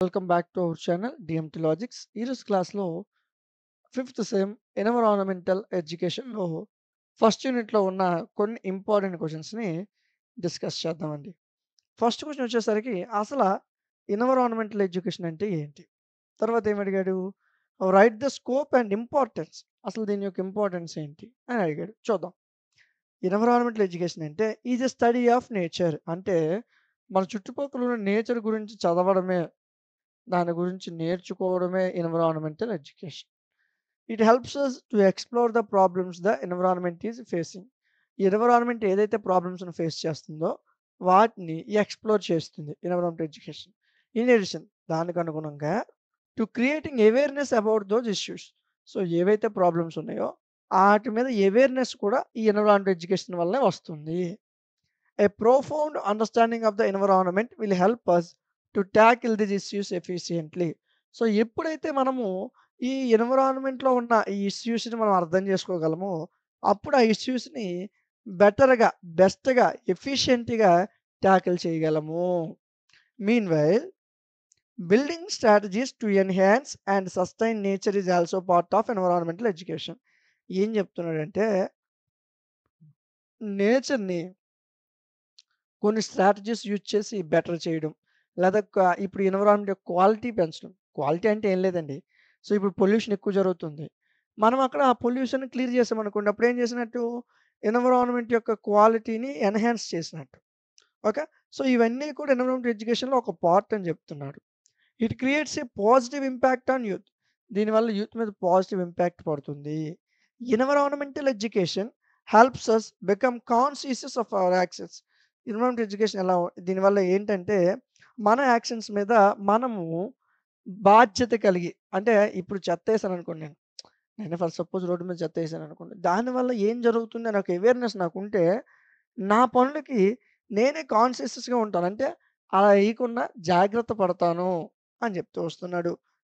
Welcome back to our channel DMT logics. ఈరోజు క్లాస్లో fifth sem environmental ఎడ్యుకేషన్లో first యూనిట్లో ఉన్న కొన్ని ఇంపార్టెంట్ క్వశ్చన్స్ని డిస్కస్ చేద్దామండి. ఫస్ట్ క్వశ్చన్ వచ్చేసరికి అసలు ఎన్విరాన్మెంటల్ ఎడ్యుకేషన్ అంటే ఏంటి? తర్వాత ఏమడిగాడు? Write the scope and importance. అసలు దీని యొక్క ఇంపార్టెన్స్ ఏంటి అని అడిగాడు. చూద్దాం. ఎన్విరాన్మెంటల్ ఎడ్యుకేషన్ అంటే is a study of nature. అంటే మన చుట్టుపక్కల ఉన్న నేచర్ గురించి చదవడమే, దాని గురించి నేర్చుకోవడమే environmental education. It helps us to explore the problems the environment is facing. ఈ ఎన్విరాన్మెంట్ ఏదైతే ప్రాబ్లమ్స్‌ని ఫేస్ చేస్తుందో వాటిని ఎక్స్‌ప్లోర్ చేస్తుంది ఎన్విరాన్మెంటల్ ఎడ్యుకేషన్. ఇన్ అడిషన్ దానికి అనుగుణంగా to creating awareness about those issues. So ఏవైతే ప్రాబ్లమ్స్ ఉన్నాయో ఆటి మీద అవేర్‌నెస్ కూడా ఈ ఎన్విరాన్మెంటల్ ఎడ్యుకేషన్ వల్లనే వస్తుంది. A profound understanding of the environment will help us to tackle these issues efficiently. So ఎప్పుడైతే మనము ఈ ఎన్విరాన్మెంట్‌లో ఉన్న ఈ ఇష్యూస్‌ని మనం అర్థం చేసుకోగలమో, అప్పుడు ఆ ఇష్యూస్‌ని బెటర్‌గా, బెస్ట్‌గా, ఎఫిషియెంట్‌గా టాకిల్ చేయగలము. Meanwhile building strategies to enhance and sustain nature is also part of environmental education. ఏం చెప్తున్నాడంటే నేచర్‌ని కొన్ని స్ట్రాటజీస్ యూజ్ చేసి బెటర్ చేయడం. లేదా ఇప్పుడు ఎన్విరాన్మెంట్ యొక్క క్వాలిటీ పెంచడం. క్వాలిటీ అంటే ఏం లేదండి. సో, ఇప్పుడు పొల్యూషన్ ఎక్కువ జరుగుతుంది. మనం అక్కడ ఆ పొల్యూషన్‌ని క్లియర్ చేసామనుకోండి. అప్పుడు ఏం చేసినట్టు? ఎన్విరాన్మెంట్ యొక్క క్వాలిటీని ఎన్హాన్స్ చేసినట్టు. ఓకే. సో, ఇవన్నీ కూడా ఎన్విరాన్మెంట్ ఎడ్యుకేషన్‌లో ఒక పార్ట్ అని చెప్తున్నాడు. It creates a positive impact on youth. దీనివల్ల యూత్ మీద పాజిటివ్ ఇంపాక్ట్ పడుతుంది. Environmental education helps us become conscious of our actions. Environmental education దీనివల్ల ఏంటంటే మన యాక్షన్స్ మీద మనము బాధ్యత కలిగి, అంటే ఇప్పుడు చెత్తేసాననుకోండి నేను. నేను ఫర్ సపోజ్ రోడ్డు మీద చెత్తేసాననుకోండి. దానివల్ల ఏం జరుగుతుంది అనే ఒక అవేర్‌నెస్ నాకుంటే, నా పనులకి నేనే కాన్షియస్‌గా ఉంటాను. అంటే అలా ఎయకుండా జాగ్రత్త పడతాను అని చెప్తూ వస్తున్నాడు.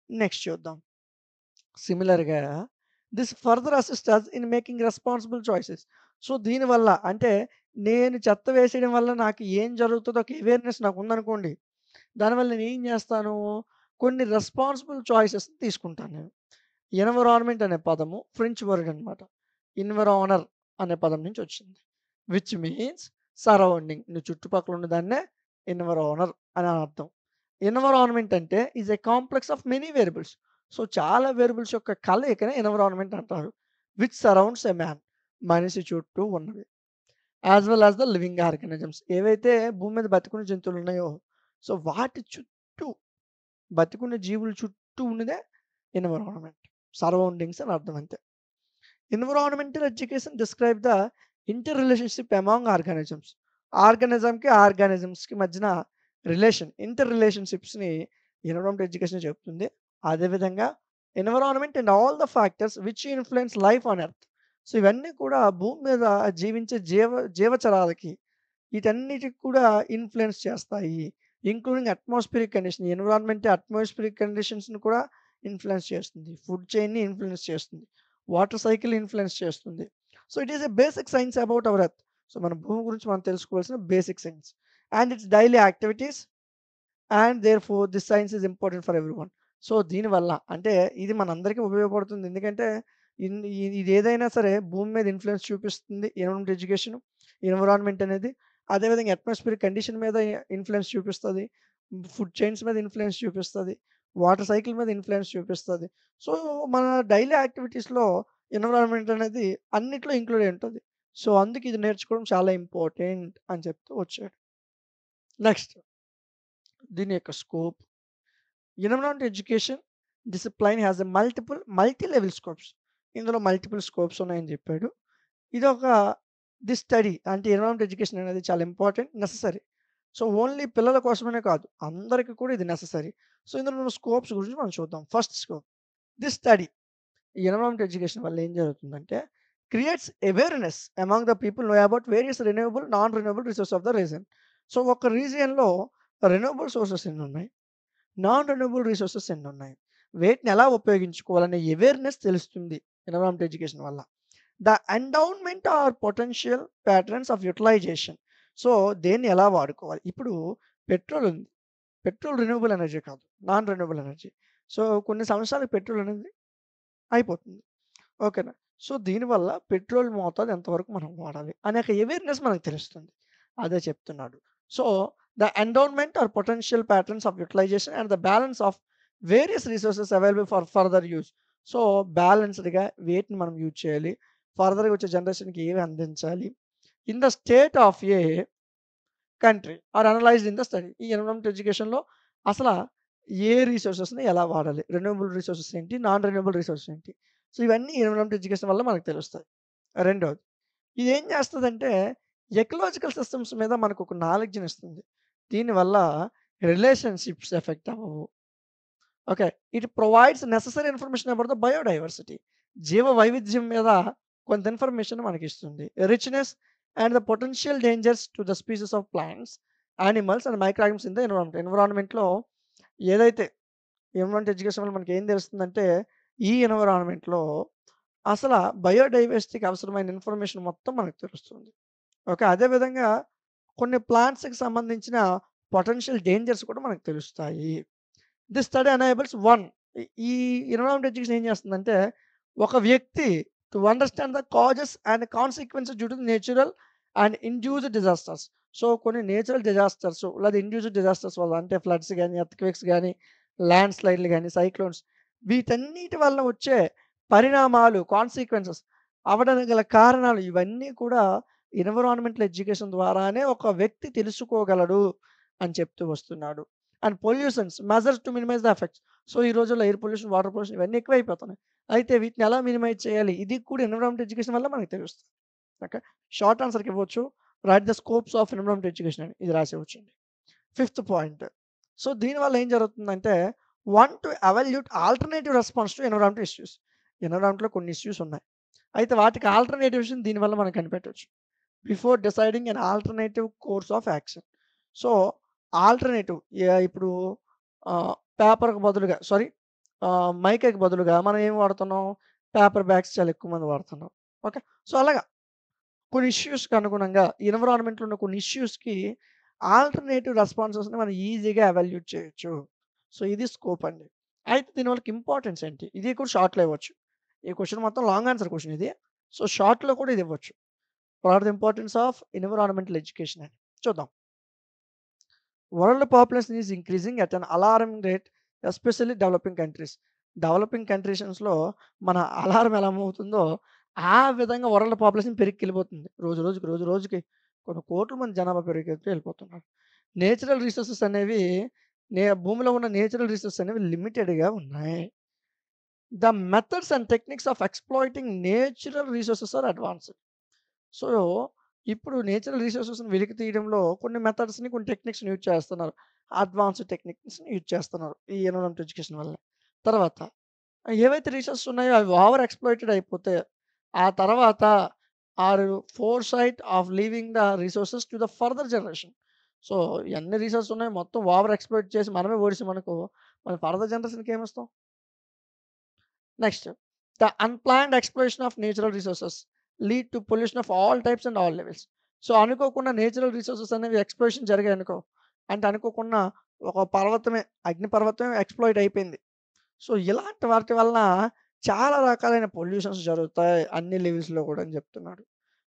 నెక్స్ట్ చూద్దాం. సిమిలర్‌గా this further assist us in making responsible choices. So, దీనివల్ల అంటే నేను చెత్త వేసేయడం వల్ల నాకు ఏం జరుగుతదో ఒక అవేర్‌నెస్ నాకుందనుకోండి. దానివల్ల నేనేం చేస్తాను? కొన్ని రెస్పాన్సిబుల్ చాయిసెస్ తీసుకుంటాను నేను. ఎన్విరాన్మెంట్ అనే పదము ఫ్రెంచ్ వర్డ్ అనమాట. ఎన్విరానర్ అనే పదం నుంచి వచ్చింది. Which means surrounding. నీ చుట్టుపక్కల ఉన్న దాన్నే ఎన్విరానర్ అని అర్థం. ఎన్విరాన్మెంట్ అంటే is a complex of many variables. So, చాలా వేరియబుల్స్ యొక్క కలయికనే ఎన్విరాన్మెంట్ అంటారు. Which surrounds a man. మనిషి చుట్టూ ఉన్నవి. As well as the living organisms. ఏవైతే భూమి మీద బతికున్న జంతువులు ఉన్నాయో, సో వాటి చుట్టూ బతికున్న జీవుల చుట్టూ ఉన్నదే ఎన్విరాన్మెంట్. సరౌండింగ్స్ అని అర్థం అంతే. Environmental education describe the interrelationship among organisms. ఆర్గానిజమ్స్‌కి మధ్యన ఇంటర్ రిలేషన్‌షిప్స్‌ని ఎన్విరాన్మెంటల్ ఎడ్యుకేషన్ చెప్తుంది. అదేవిధంగా environment and all the factors which influence life on earth. So, ఇవన్నీ కూడా భూమి మీద జీవించే జీవచరాలకి వీటన్నిటికి కూడా ఇన్‌ఫ్లూయెన్స్ చేస్తాయి. Including atmospheric condition. Environment atmospheric కండిషన్స్‌ని కూడా ఇన్‌ఫ్లూయెన్స్ చేస్తుంది. ఫుడ్ చైన్‌ని ఇన్‌ఫ్లూయెన్స్ చేస్తుంది. వాటర్ సైకిల్ ఇన్‌ఫ్లూయెన్స్ చేస్తుంది. So, it is a basic science about our earth. So, మన భూమి గురించి మనం తెలుసుకోవాల్సిన basic science. And its daily activities and therefore this science is important for everyone. So, దీనివల్ల అంటే ఇది మనందరికీ ఉపయోగపడుతుంది. ఎందుకంటే ఇదేదైనా సరే భూమి మీద ఇన్‌ఫ్లూయెన్స్ చూపిస్తుంది ఎన్విరాన్మెంట్ ఎడ్యుకేషన్. ఎన్విరాన్మెంట్ అనేది. అదేవిధంగా అట్మాస్ఫియరిక్ కండిషన్ మీద ఇన్‌ఫ్లూయెన్స్ చూపిస్తది. ఫుడ్ చైన్స్ మీద ఇన్‌ఫ్లూయెన్స్ చూపిస్తది. వాటర్ సైకిల్ మీద ఇన్‌ఫ్లూయెన్స్ చూపిస్తది. సో, మన డైలీ యాక్టివిటీస్‌లో ఎన్విరాన్మెంట్ అనేది అన్నిట్లో ఇంక్లూడ్ అయి ఉంటది. సో, అందుకే ఇది నేర్చుకోవడం చాలా ఇంపార్టెంట్ అని చెప్తూ వచ్చాడు. నెక్స్ట్ దీని యొక్క scope. Environment education discipline has a multi level scopes. ఇందులో మల్టిపుల్ స్కోప్స్ ఉన్నాయని చెప్పాడు. ఇదొక స్టడీ అంటే ఎన్విరాన్మెంట్ ఎడ్యుకేషన్ అనేది చాలా ఇంపార్టెంట్, నెసెసరీ. సో, ఓన్లీ పిల్లల కోసమనే కాదు, అందరికి కూడా ఇది నెసెసరీ. సో, ఇందులో ఉన్న స్కోప్స్ గురించి మనం చూద్దాం. First scope study. ఈ ఎన్విరాన్మెంట్ ఎడ్యుకేషన్ వల్ల ఏం జరుగుతుందంటే creates awareness among the people know about various renewable, non renewable resource of the region. So, ఒక రీజియన్‌లో రెన్యూవబుల్ సోర్సెస్ ఎన్నున్నాయి? నాన్ రెన్యూవబుల్ రిసోర్సెస్ ఎన్నున్నాయి? వేటిని ఎలా ఉపయోగించుకోవాలనే అవేర్‌నెస్ తెలుస్తుంది ఎన్విరాన్మెంట్ ఎడ్యుకేషన్ వల్ల. The endowment or potential patterns of utilisation. So, దేన్ని ఎలా వాడుకోవాలి? ఇప్పుడు పెట్రోల్ ఉంది. పెట్రోల్ రెన్యూవబుల్ ఎనర్జీ కాదు. Non renewable energy. సో, కొన్ని సంవత్సరాలకు పెట్రోల్ అనేది అయిపోతుంది. ఓకేనా. సో, దీనివల్ల పెట్రోల్ మోతాదు ఎంతవరకు మనం వాడాలి అనే ఒక అవేర్‌నెస్ మనకు తెలుస్తుంది. అదే చెప్తున్నాడు. So, the endowment or potential patterns of utilization and the balance of various resources available for further use. So, బ్యాలెన్స్‌డ్‌గా వేటిని మనం యూజ్ చేయాలి? ఫర్దర్‌గా వచ్చే జనరేషన్‌కి ఏవి అందించాలి? In the state of a country are analysed in the study. ఈ ఎన్విరాన్మెంట్ ఎడ్యుకేషన్‌లో అసల ఏ రిసోర్సెస్‌ని ఎలా వాడాలి? రెన్యూవబుల్ రిసోర్సెస్ ఏంటి? నాన్ రెన్యూవబుల్ రిసోర్సెస్ ఏంటి? సో, ఇవన్నీ ఎన్విరాన్మెంట్ ఎడ్యుకేషన్ వల్ల మనకు తెలుస్తాయి. రెండోది, ఇదేం చేస్తదంటే ఎకలాజికల్ సిస్టమ్స్ మీద మనకొక నాలెడ్జ్‌ని ఇస్తుంది. దీనివల్ల రిలేషన్‌షిప్స్ ఎఫెక్ట్ అవ్వవు. Okay. It provides necessary information about the biodiversity. జీవ వైవిధ్యం మీద కొంత ఇన్ఫర్మేషన్ మనకిస్తుంది. Richness and the potential dangers to the species of plants, animals and micro organisms in the environment. ఎన్విరాన్మెంట్‌లో ఏదైతే ఎన్విరాన్మెంట్ ఎడ్యుకేషన్ వల్ల మనకేం తెలుస్తుందంటే, ఈ ఎన్విరాన్మెంట్‌లో అసల బయోడైవర్సిటీకి అవసరమైన ఇన్ఫర్మేషన్ మొత్తం మనకు తెలుస్తుంది. ఓకే. అదే విధంగా కొన్ని ప్లాంట్స్‌కి సంబంధించిన పొటెన్షియల్ డేంజర్స్ కూడా మనకు తెలుస్తాయి. దిస్ స్టడీ ఎనేబుల్స్ ఈ ఎన్విరాన్మెంట్ ఎడ్యుకేషన్ ఏం చేస్తుందంటే, ఒక వ్యక్తి to understand the causes and consequences due to natural and induced disasters. So, కొన్ని నేచురల్ డిజాస్టర్స్ లేదా ఇండ్యూస్డ్ డిజాస్టర్స్ వల్ల అంటే ఫ్లడ్స్ గాని, ఎర్త్‌క్వేక్స్ గాని, ల్యాండ్ స్లైడ్‌లు గాని, సైక్లోన్స్ వీటన్నిటి వల్ల వచ్చే పరిణామాలు, కాన్సిక్వెన్సెస్ అవ్వడానికి గల కారణాలు ఇవన్నీ కూడా ఎన్విరాన్మెంటల్ ఎడ్యుకేషన్ ద్వారానే ఒక వ్యక్తి తెలుసుకోగలడు అని చెప్తూ వస్తున్నాడు. And pollutions measures to minimize the effects. So, ఈ రోజుల్లో ఎయిర్ పొల్యూషన్, వాటర్ పొల్యూషన్ ఇవన్నీ ఎక్కువైపోతున్నాయి. అయితే వీటిని ఎలా మినిమైజ్ చేయాలి? ఇది కూడా ఎన్విరాన్మెంట్ ఎడ్యుకేషన్ వల్ల మనకు తెలుస్తుంది. ఓకే. షార్ట్ ఆన్సర్‌కి ఇవ్వచ్చు. Write the scopes of environment education అని ఇది రాసేయవచ్చండి. Fifth point. సో, దీనివల్ల ఏం జరుగుతుందంటే, to evaluate alternative response to environmental issues. ఎన్విరాన్మెంట్‌లో కొన్ని ఇష్యూస్ ఉన్నాయి. అయితే వాటికి ఆల్టర్‌నేటివ్స్‌ని దీనివల్ల మనం కనిపెట్టొచ్చు. Before deciding an alternative course of action. So, alternative ఇప్పుడు పేపర్‌కి బదులుగా మైకాకి బదులుగా మనం ఏం వాడుతున్నాం? పేపర్ బ్యాగ్స్ చాలా ఎక్కువ మంది వాడుతున్నాం. ఓకే. సో, అలాగా కొన్ని ఇష్యూస్‌కి అనుగుణంగా ఎన్విరాన్మెంట్‌లో ఉన్న కొన్ని ఇష్యూస్‌కి ఆల్టర్‌నేటివ్ రెస్పాన్సెస్‌ని మనం ఈజీగా ఎవాల్యూట్ చేయొచ్చు. సో, ఇది స్కోప్ అండి. అయితే దీనివల్లకి ఇంపార్టెన్స్ ఏంటి? ఇది కూడా షార్ట్‌లో ఇవ్వచ్చు. ఈ క్వెషన్ మొత్తం లాంగ్ ఆన్సర్ క్వెషన్ ఇది. సో, షార్ట్‌లో కూడా ఇది ఇవ్వచ్చు. What are the importance of environmental education అని చూద్దాం. World population is increasing at an alarming rate especially developing countries. Developing కంట్రీషన్స్‌లో మన అలారం ఎలా మోగుతుందో, ఆ విధంగా వరల్డ్ పాపులేషన్ పెరిక్కెళ్ళిపోతుంది. రోజు రోజుకి కొన్ని కోట్ల మంది జనాభా పెరిగెత్తి వెళ్ళిపోతున్నారు. నేచురల్ రిసోర్సెస్ అనేవి భూమిలో ఉన్న నేచురల్ రిసోర్సెస్ అనేవి లిమిటెడ్‌గా ఉన్నాయి. The methods and techniques of exploiting natural resources are advanced. So, ఇప్పుడు నేచురల్ రిసోర్సెస్‌ని వెలికి తీయడంలో కొన్ని మెథడ్స్‌ని, కొన్ని టెక్నిక్స్‌ని యూజ్ చేస్తున్నారు. అడ్వాన్స్డ్ టెక్నిక్స్‌ని యూజ్ చేస్తున్నారు. ఈ ఎన్విరాన్మెంట్ ఎడ్యుకేషన్ వల్లే. తర్వాత ఏవైతే రిసోర్సెస్ ఉన్నాయో అవి ఓవర్ ఎక్స్‌ప్లాయిటెడ్ అయిపోతే, ఆ తర్వాత foresight of leaving the resources to the further generation. So, ఎన్ని రిసోర్సెస్ ఉన్నాయో మొత్తం ఓవర్ ఎక్స్‌ప్లాయిట్ చేసి మనమే ఓడిసామనుకో, మన ఫర్దర్ జనరేషన్‌కి ఏమిస్తాం? Next the unplanned exploration of natural resources lead to pollution of all types and all levels. So, అనుకోకుండా natural resources అనేవి ఎక్స్‌ప్లోరేషన్ జరిగాయనుకో, అంటే అనుకోకుండా ఒక అగ్నిపర్వతమే ఎక్స్‌ప్లాయిట్ అయిపోయింది. సో, ఇలాంటి వాటి వలన చాలా రకాలైన పొల్యూషన్స్ జరుగుతాయి అన్ని లెవెల్స్‌లో కూడా అని చెప్తున్నాడు.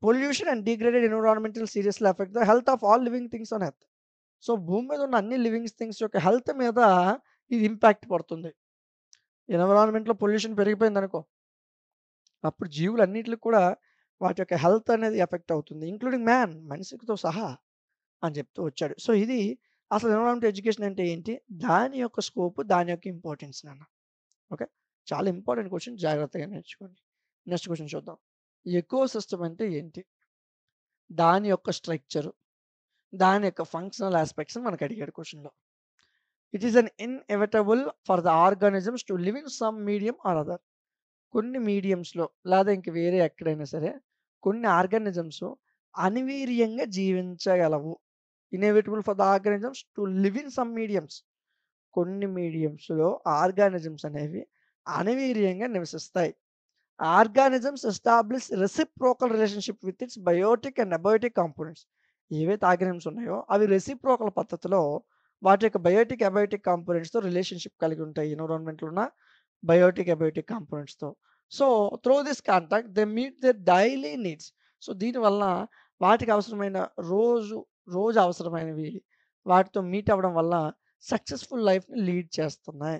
Pollution and degraded environmental seriously effect the health of all living things on earth. So, భూమి మీద ఉన్న అన్ని లివింగ్ థింగ్స్ యొక్క హెల్త్ మీద ఇది ఇంపాక్ట్ పడుతుంది. ఎన్విరాన్మెంట్‌లో పొల్యూషన్ పెరిగిపోయిందనుకో, అప్పుడు జీవులన్నిట్లికి కూడా వాటి యొక్క హెల్త్ అనేది ఎఫెక్ట్ అవుతుంది. ఇంక్లూడింగ్ మనిషితో సహా అని చెప్తూ వచ్చాడు. సో, ఇది అసలు ఎన్విరాన్మెంట్ ఎడ్యుకేషన్ అంటే ఏంటి? దాని యొక్క స్కోప్, దాని యొక్క ఇంపార్టెన్స్ నాన్న. ఓకే. చాలా ఇంపార్టెంట్ క్వెషన్ జాగ్రత్తగా నేర్చుకోండి. నెక్స్ట్ క్వెషన్ చూద్దాం. ఎకో సిస్టమ్ అంటే ఏంటి? దాని యొక్క స్ట్రక్చర్, దాని యొక్క ఫంక్షనల్ యాస్పెక్ట్స్‌ని మనకు అడిగాడు క్వెషన్‌లో. It is an inevitable for the organisms to live in some medium or other. కొన్ని మీడియమ్స్‌లో లేదా ఇంక వేరే ఎక్కడైనా సరే కొన్ని ఆర్గానిజమ్స్ అనివార్యంగా జీవించగలవు. Inevitable for the organisms to live in some mediums. కొన్ని మీడియమ్స్‌లో ఆర్గానిజమ్స్ అనేవి అనివార్యంగా నివసిస్తాయి. Organisms establish reciprocal relationship with its biotic and abiotic components. ఏవైతే ఆర్గానిజమ్స్ ఉన్నాయో అవి రెసిప్రోకల్ పద్ధతిలో వాటి యొక్క బయోటిక్, అబయోటిక్ కాంపోనెంట్స్‌తో రిలేషన్‌షిప్ కలిగి ఉంటాయి. ఎన్విరాన్మెంట్‌లో ఉన్న బయోటిక్, అబయోటిక్ కాంపోనెంట్స్‌తో. So, through this contact they meet their daily needs. So, దీనివల్ల వాటికి అవసరమైన రోజు, రోజు అవసరమైనవి వాటితో మీట్ అవ్వడం వల్ల సక్సెస్‌ఫుల్ లైఫ్‌ని లీడ్ చేస్తున్నాయి.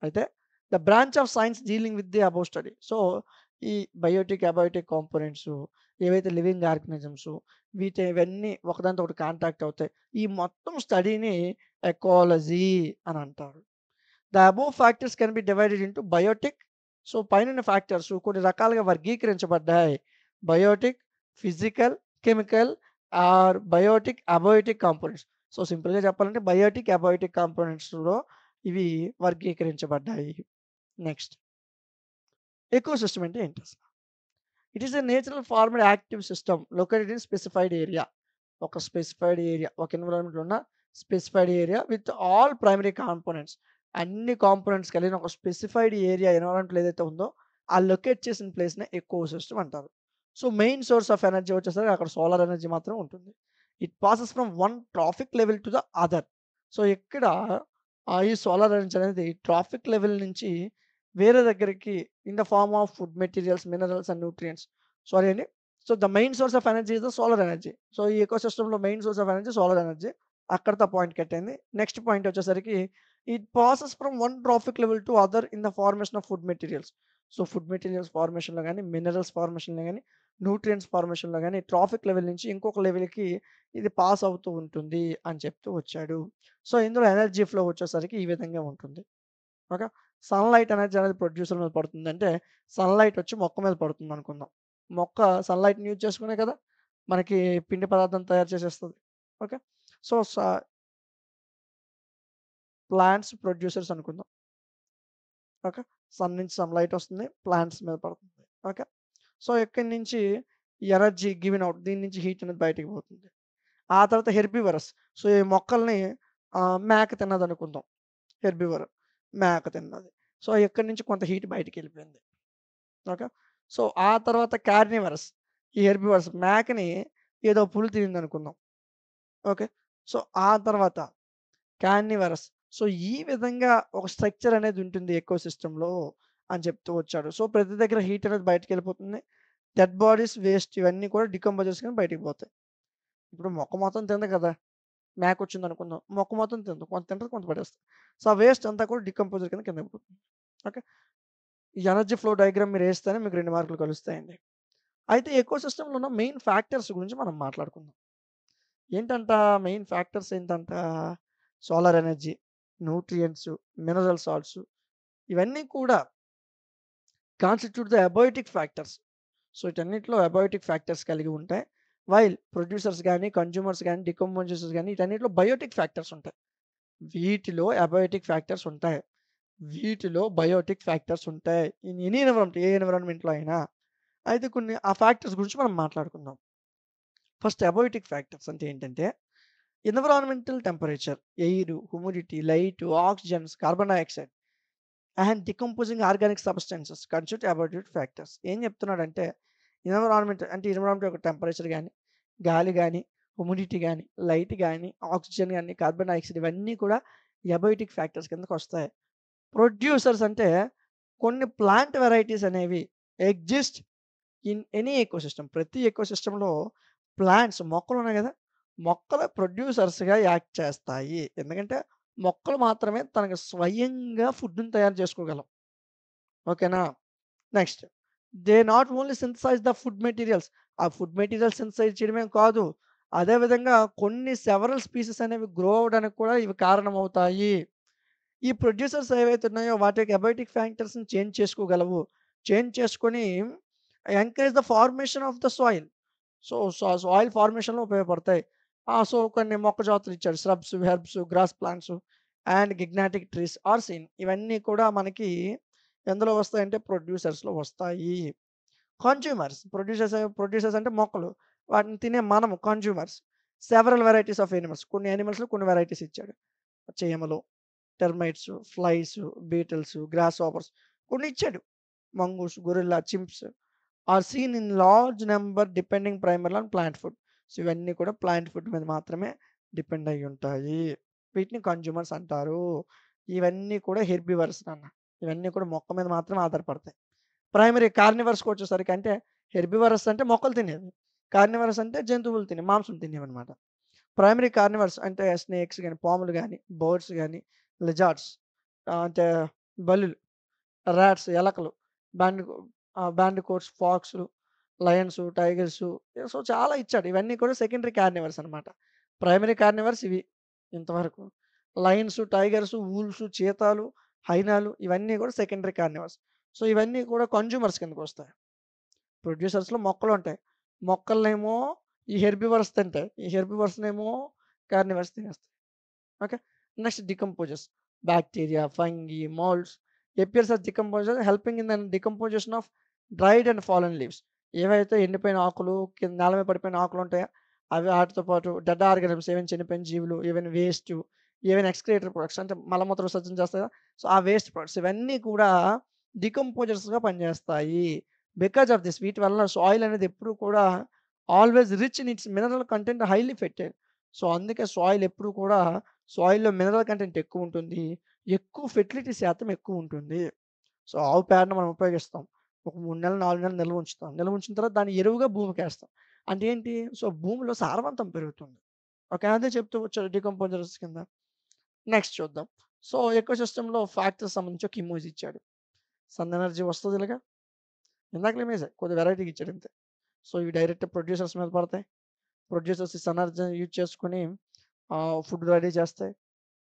అయితే the branch of science dealing with the above study. So, ఈ బయోటిక్, అబయోటిక్ కాంపోనెంట్స్ ఏవైతే లివింగ్ ఆర్గానిజమ్స్ ఇవన్నీ ఒకదానితో ఒకటి కాంటాక్ట్ అవుతాయి. ఈ మొత్తం స్టడీని ఎకాలజీ అని అంటారు. The above factors can be divided into biotic. So, పైనున్న ఫ్యాక్టర్స్ కొన్ని రకాలుగా వర్గీకరించబడ్డాయి. Biotic, physical, chemical or biotic, abiotic components. So, సింపుల్‌గా చెప్పాలంటే బయోటిక్, అబయోటిక్ కాంపోనెంట్స్‌లో ఇవి వర్గీకరించబడ్డాయి. నెక్స్ట్ ఎకోసిస్టమ్ అంటే ఏంటి అసలు? It is a natural formed active system located in specified area. ఒక స్పెసిఫైడ్ ఏరియా, ఒక ఎన్విరాన్మెంట్‌లో ఉన్న specified area with all primary components. అన్ని కాంపోనెంట్స్ కలిగిన ఒక స్పెసిఫైడ్ ఏరియా ఎన్విరాన్మెంట్‌లో ఏదైతే ఉందో, ఆ లొకేట్ చేసిన ప్లేస్‌నే ఎకో సిస్టమ్ అంటారు. So, main source of energy వచ్చేసరికి అక్కడ సోలార్ ఎనర్జీ మాత్రం ఉంటుంది. It passes from one trophic level to the other. So, ఇక్కడ ఈ సోలార్ ఎనర్జీ అనేది ట్రాఫిక్ లెవెల్ నుంచి వేరే దగ్గరికి in the form of food materials, minerals and nutrients. Sorry అండి. So, the main source of energy is the solar energy. So, ఈ ఎకోసిస్టమ్‌లో main source of energy solar energy. అక్కడితో point cut అయింది. Next point వచ్చేసరికి it passes from one trophic level to other in the formation of food materials. So, food materials ఫార్మేషన్‌లో గాని, minerals ఫార్మేషన్‌లో గాని, nutrients ఫార్మేషన్‌లో గాని traffic level నుంచి ఇంకొక లెవెల్‌కి ఇది పాస్ అవుతూ ఉంటుంది అని చెప్తూ వచ్చాడు. సో, ఇందులో ఎనర్జీ ఫ్లో వచ్చేసరికి ఈ విధంగా ఉంటుంది. ఓకే. సన్‌లైట్ ఎనర్జీ అనేది ప్రొడ్యూసర్ మీద పడుతుందంటే, సన్‌లైట్ వచ్చి మొక్క మీద పడుతుందనుకుందాం. మొక్క సన్‌లైట్‌ని యూజ్ చేసుకునే కదా! మనకి పిండి పదార్థం తయారు చేసేస్తది. ఓకే. సో, ప్లాంట్స్ ప్రొడ్యూసర్స్ అనుకుందాం. ఓకే. సన్ నుంచి సన్‌లైట్ వస్తుంది. ప్లాంట్స్ మీద పడుతుంది. ఓకే. సో, ఇక్కడి నుంచి ఎనర్జీ గివెన్ ఔట్ దీని నుంచి హీట్ అనేది బయటికి పోతుంది. ఆ తర్వాత హెర్బివరస్. సో, ఈ మొక్కల్ని మేక తిన్నదనుకుందాం. హెర్బివర్ మేక తిన్నది. సో, ఇక్కడి నుంచి కొంత హీట్ బయటికెళ్ళిపోయింది. ఓకే. సో, ఆ తర్వాత కార్నివరస్. ఈ హెర్బివరస్ మేకని ఏదో పులి తినిందనుకుందాం. ఓకే. సో, ఆ తర్వాత కార్నివరస్. సో, ఈ విధంగా ఒక స్ట్రక్చర్ అనేది ఉంటుంది ఎకోసిస్టమ్‌లో అని చెప్తూ వచ్చాడు. సో, ప్రతి దగ్గర హీట్ అనేది బయటికెళ్ళిపోతుంది. డెడ్ బాడీస్, వేస్ట్ ఇవన్నీ కూడా డికంపోజ్ చేసుకొని బయటికి పోతాయి. ఇప్పుడు మొక్క మొత్తం తినదు కదా! మేకొచ్చిందనుకుందాం. మొక్క మొత్తం తినదు. కొంత తింటది, కొంత పడేస్తది. సో, ఆ వేస్ట్ అంతా కూడా డికంపోజర్ కింద కిందకి పోతుంది. ఓకే. ఈ ఎనర్జీ ఫ్లో డయాగ్రామ్ మీరేస్తేనే మీకు 2 మార్కులు కలుస్తాయండి. అయితే ఎకోసిస్టమ్‌లో ఉన్న మెయిన్ ఫ్యాక్టర్స్ గురించి మనం మాట్లాడుకుందాం. ఏంటంట మెయిన్ ఫ్యాక్టర్స్ ఏంటంట? Solar energy, nutrients, mineral salts ఇవన్నీ కూడా constitute the abiotic factors. So, వీటన్నిటిలో అబయోటిక్ ఫ్యాక్టర్స్ కలిగి ఉంటాయి. వైల్ ప్రొడ్యూసర్స్ గాని, కన్స్యూమర్స్ గాని, డికంపోజర్స్ గాని వీటన్నిటిలో బయోటిక్ ఫ్యాక్టర్స్ ఉంటాయి. వీటిలో అబయోటిక్ ఫ్యాక్టర్స్ ఉంటాయి. వీటిలో బయోటిక్ ఫ్యాక్టర్స్ ఉంటాయి. ఇన్ ఎనీ ఎన్విరాన్మెంట్ ఏ ఎన్విరాన్మెంట్‌లో అయినా. అయితే కొన్ని ఆ ఫ్యాక్టర్స్ గురించి మనం మాట్లాడుకుందాం. ఫస్ట్ అబయోటిక్ ఫ్యాక్టర్స్ అంటే ఏంటంటే environmental temperature, air, humidity, light, oxygens, carbon dioxide and decomposing organic substances constitute abiotic factors. ఏం చెప్తున్నాడంటే ఎన్విరాన్మెంట్ యొక్క టెంపరేచర్ గాని, గాలి గాని, హ్యూమిడిటీ గాని, లైట్ గాని, ఆక్సిజన్ గాని, కార్బన్ డయాక్సైడ్ ఇవన్నీ కూడా అబయోటిక్ ఫ్యాక్టర్స్ కిందకొస్తాయి. ప్రొడ్యూసర్స్ అంటే కొన్ని ప్లాంట్ వెరైటీస్ అనేవి ఎగ్జిస్ట్ ఇన్ ఎనీ ఎకోసిస్టమ్. ప్రతి ఎకోసిస్టమ్‌లో ప్లాంట్స్ మొక్కలున్నాయి గదా! మొక్కలు ప్రొడ్యూసర్స్‌గా యాక్ట్ చేస్తాయి. ఎందుకంటే మొక్కలు మాత్రమే తనకు స్వయంగా ఫుడ్‌ని తయారు చేసుకోగలవు. ఓకేనా? Next they not only synthesize the food materials. ఆ ఫుడ్ మెటీరియల్స్ సింథసైజ్ చేయడమే కాదు. అదే విధంగా కొన్ని సెవరల్ స్పీసీస్ అనేవి గ్రో అవ్వడానికి కూడా ఇవి కారణమవుతాయి. ఈ ప్రొడ్యూసర్స్ ఏవైతే ఉన్నాయో వాటి యొక్క అబయోటిక్ ఫ్యాక్టర్స్‌ని చేంజ్ చేసుకోగలవు. చేంజ్ చేసుకొని encourage the formation of the soil. Soil ఫార్మేషన్‌లో ఉపయోగపడతాయి. సో, కొన్ని మొక్క జాతులు ఇచ్చాడు. Shrubs, herbs, grass plants and gigantic trees are seen. ఇవన్నీ కూడా మనకి ఎందులో వస్తాయంటే ప్రొడ్యూసర్స్‌లో వస్తాయి. ప్రొడ్యూసర్స్ అంటే మొక్కలు. వాటిని తినే మనము consumers. Several varieties of animals. కొన్ని యానిమల్స్‌లో కొన్ని వెరైటీస్ ఇచ్చాడు. చీమలు, termites, flies, beetles, grasshoppers కొన్ని ఇచ్చాడు. Mongoose, gorilla, chimps are seen in large number depending primarily on plant food. So, ఇవన్నీ కూడా ప్లాంట్ ఫుడ్ మీద మాత్రమే డిపెండ్ అయ్యి ఉంటాయి. వీటిని కన్జ్యూమర్స్ అంటారు. ఇవన్నీ కూడా హెర్బివర్స్ నాన్న. ఇవన్నీ కూడా మొక్క మీద మాత్రమే ఆధారపడతాయి. ప్రైమరీ కార్నివర్స్‌కొచ్చేసరికి అంటే హెర్బివరస్ అంటే మొక్కలు తినేవి. కార్నివరస్ అంటే జంతువులు మాంసం తినేవన్నమాట. ప్రైమరీ కార్నివర్స్ అంటే స్నేక్స్ గాని, పాములు గాని, బర్డ్స్ గాని, లిజార్డ్స్ అంటే బల్లులు, రాట్స్, ఎలకలు, బ్యాండికో బ్యాండికోట్స్, ఫాక్స్‌లు, లయన్సు, టైగర్సు సో, చాలా ఇచ్చాడు. ఇవన్నీ కూడా సెకండరీ కార్నివర్స్ అనమాట. ప్రైమరీ కార్నివర్స్ ఇవి ఇంతవరకు. లయన్సు, టైగర్సు, వూల్సు, చీతాలు, హైనాలు ఇవన్నీ కూడా సెకండరీ కార్నివర్స్. సో, ఇవన్నీ కూడా కన్జ్యూమర్స్ కిందకొస్తాయి. ప్రొడ్యూసర్స్‌లో మొక్కలుంటాయి. మొక్కలనేమో ఈ హెర్బివర్స్ తింటాయి. ఈ హెర్బివర్స్‌నేమో కార్నివర్స్ తినేస్తాయి. Okay. Next decomposers. Bacteria, fungi, moulds appears as decomposer helping in the decomposition of dried and fallen leaves. ఏవైతే ఎండిపోయిన ఆకులు, కింద నేల మీద పడిపోయిన ఆకులుంటాయో అవి ఆటితో పాటు డెడ్ ఆర్గానిజమ్స్ ఏవైనా చనిపోయిన జీవులు, ఏవైనా వేస్టు, ఏవైనా ఎక్స్‌క్రియేటెడ్ ప్రొడక్ట్స్ అంటే మలమూత్ర విసర్జన చేస్తాయి కదా! సో, ఆ వేస్ట్ ప్రొడక్ట్స్ ఇవన్నీ కూడా డికంపోజర్స్‌గా పనిచేస్తాయి. బికాజ్ ఆఫ్ దిస్ వీటి వల్ల సాయిల్ అనేది ఎప్పుడు కూడా always rich in it's mineral content highly fertile. So, అందుకే సాయిల్ ఎప్పుడు కూడా సాయిల్‌లో మినరల్ కంటెంట్ ఎక్కువుంటుంది. ఎక్కువ ఫెర్టిలిటీ శాతం ఎక్కువుంటుంది. సో, ఆవు పేడను మనం ఉపయోగిస్తాం. ఒక 3 నెలలు, 4 నెలలు నిల్వ ఉంచుతాం. నిల్వ ఉంచిన తర్వాత దాన్ని ఎరువుగా భూమికేస్తాం. అంటే ఏంటి? సో, భూమిలో సారవంతం పెరుగుతుంది. ఓకే. అదే చెప్తూ వచ్చాడు డికంపోజర్స్ కింద. నెక్స్ట్ చూద్దాం. సో, ఎకో సిస్టమ్‌లో ఫ్యాక్టర్స్ సంబంధించి ఒక ఇమోజి ఇచ్చాడు. సన్ ఎనర్జీ వస్తది ఇలాగా. ఇందాకల ఇమేజే కొద్దిగా వెరైటీగా ఇచ్చాడు అంతే. సో, ఇవి డైరెక్ట్ ప్రొడ్యూసర్స్ మీద పడతాయి. ప్రొడ్యూసర్స్ ఈ సన్ ఎనర్జీని యూజ్ చేసుకొని ఫుడ్ రెడీ చేస్తాయి.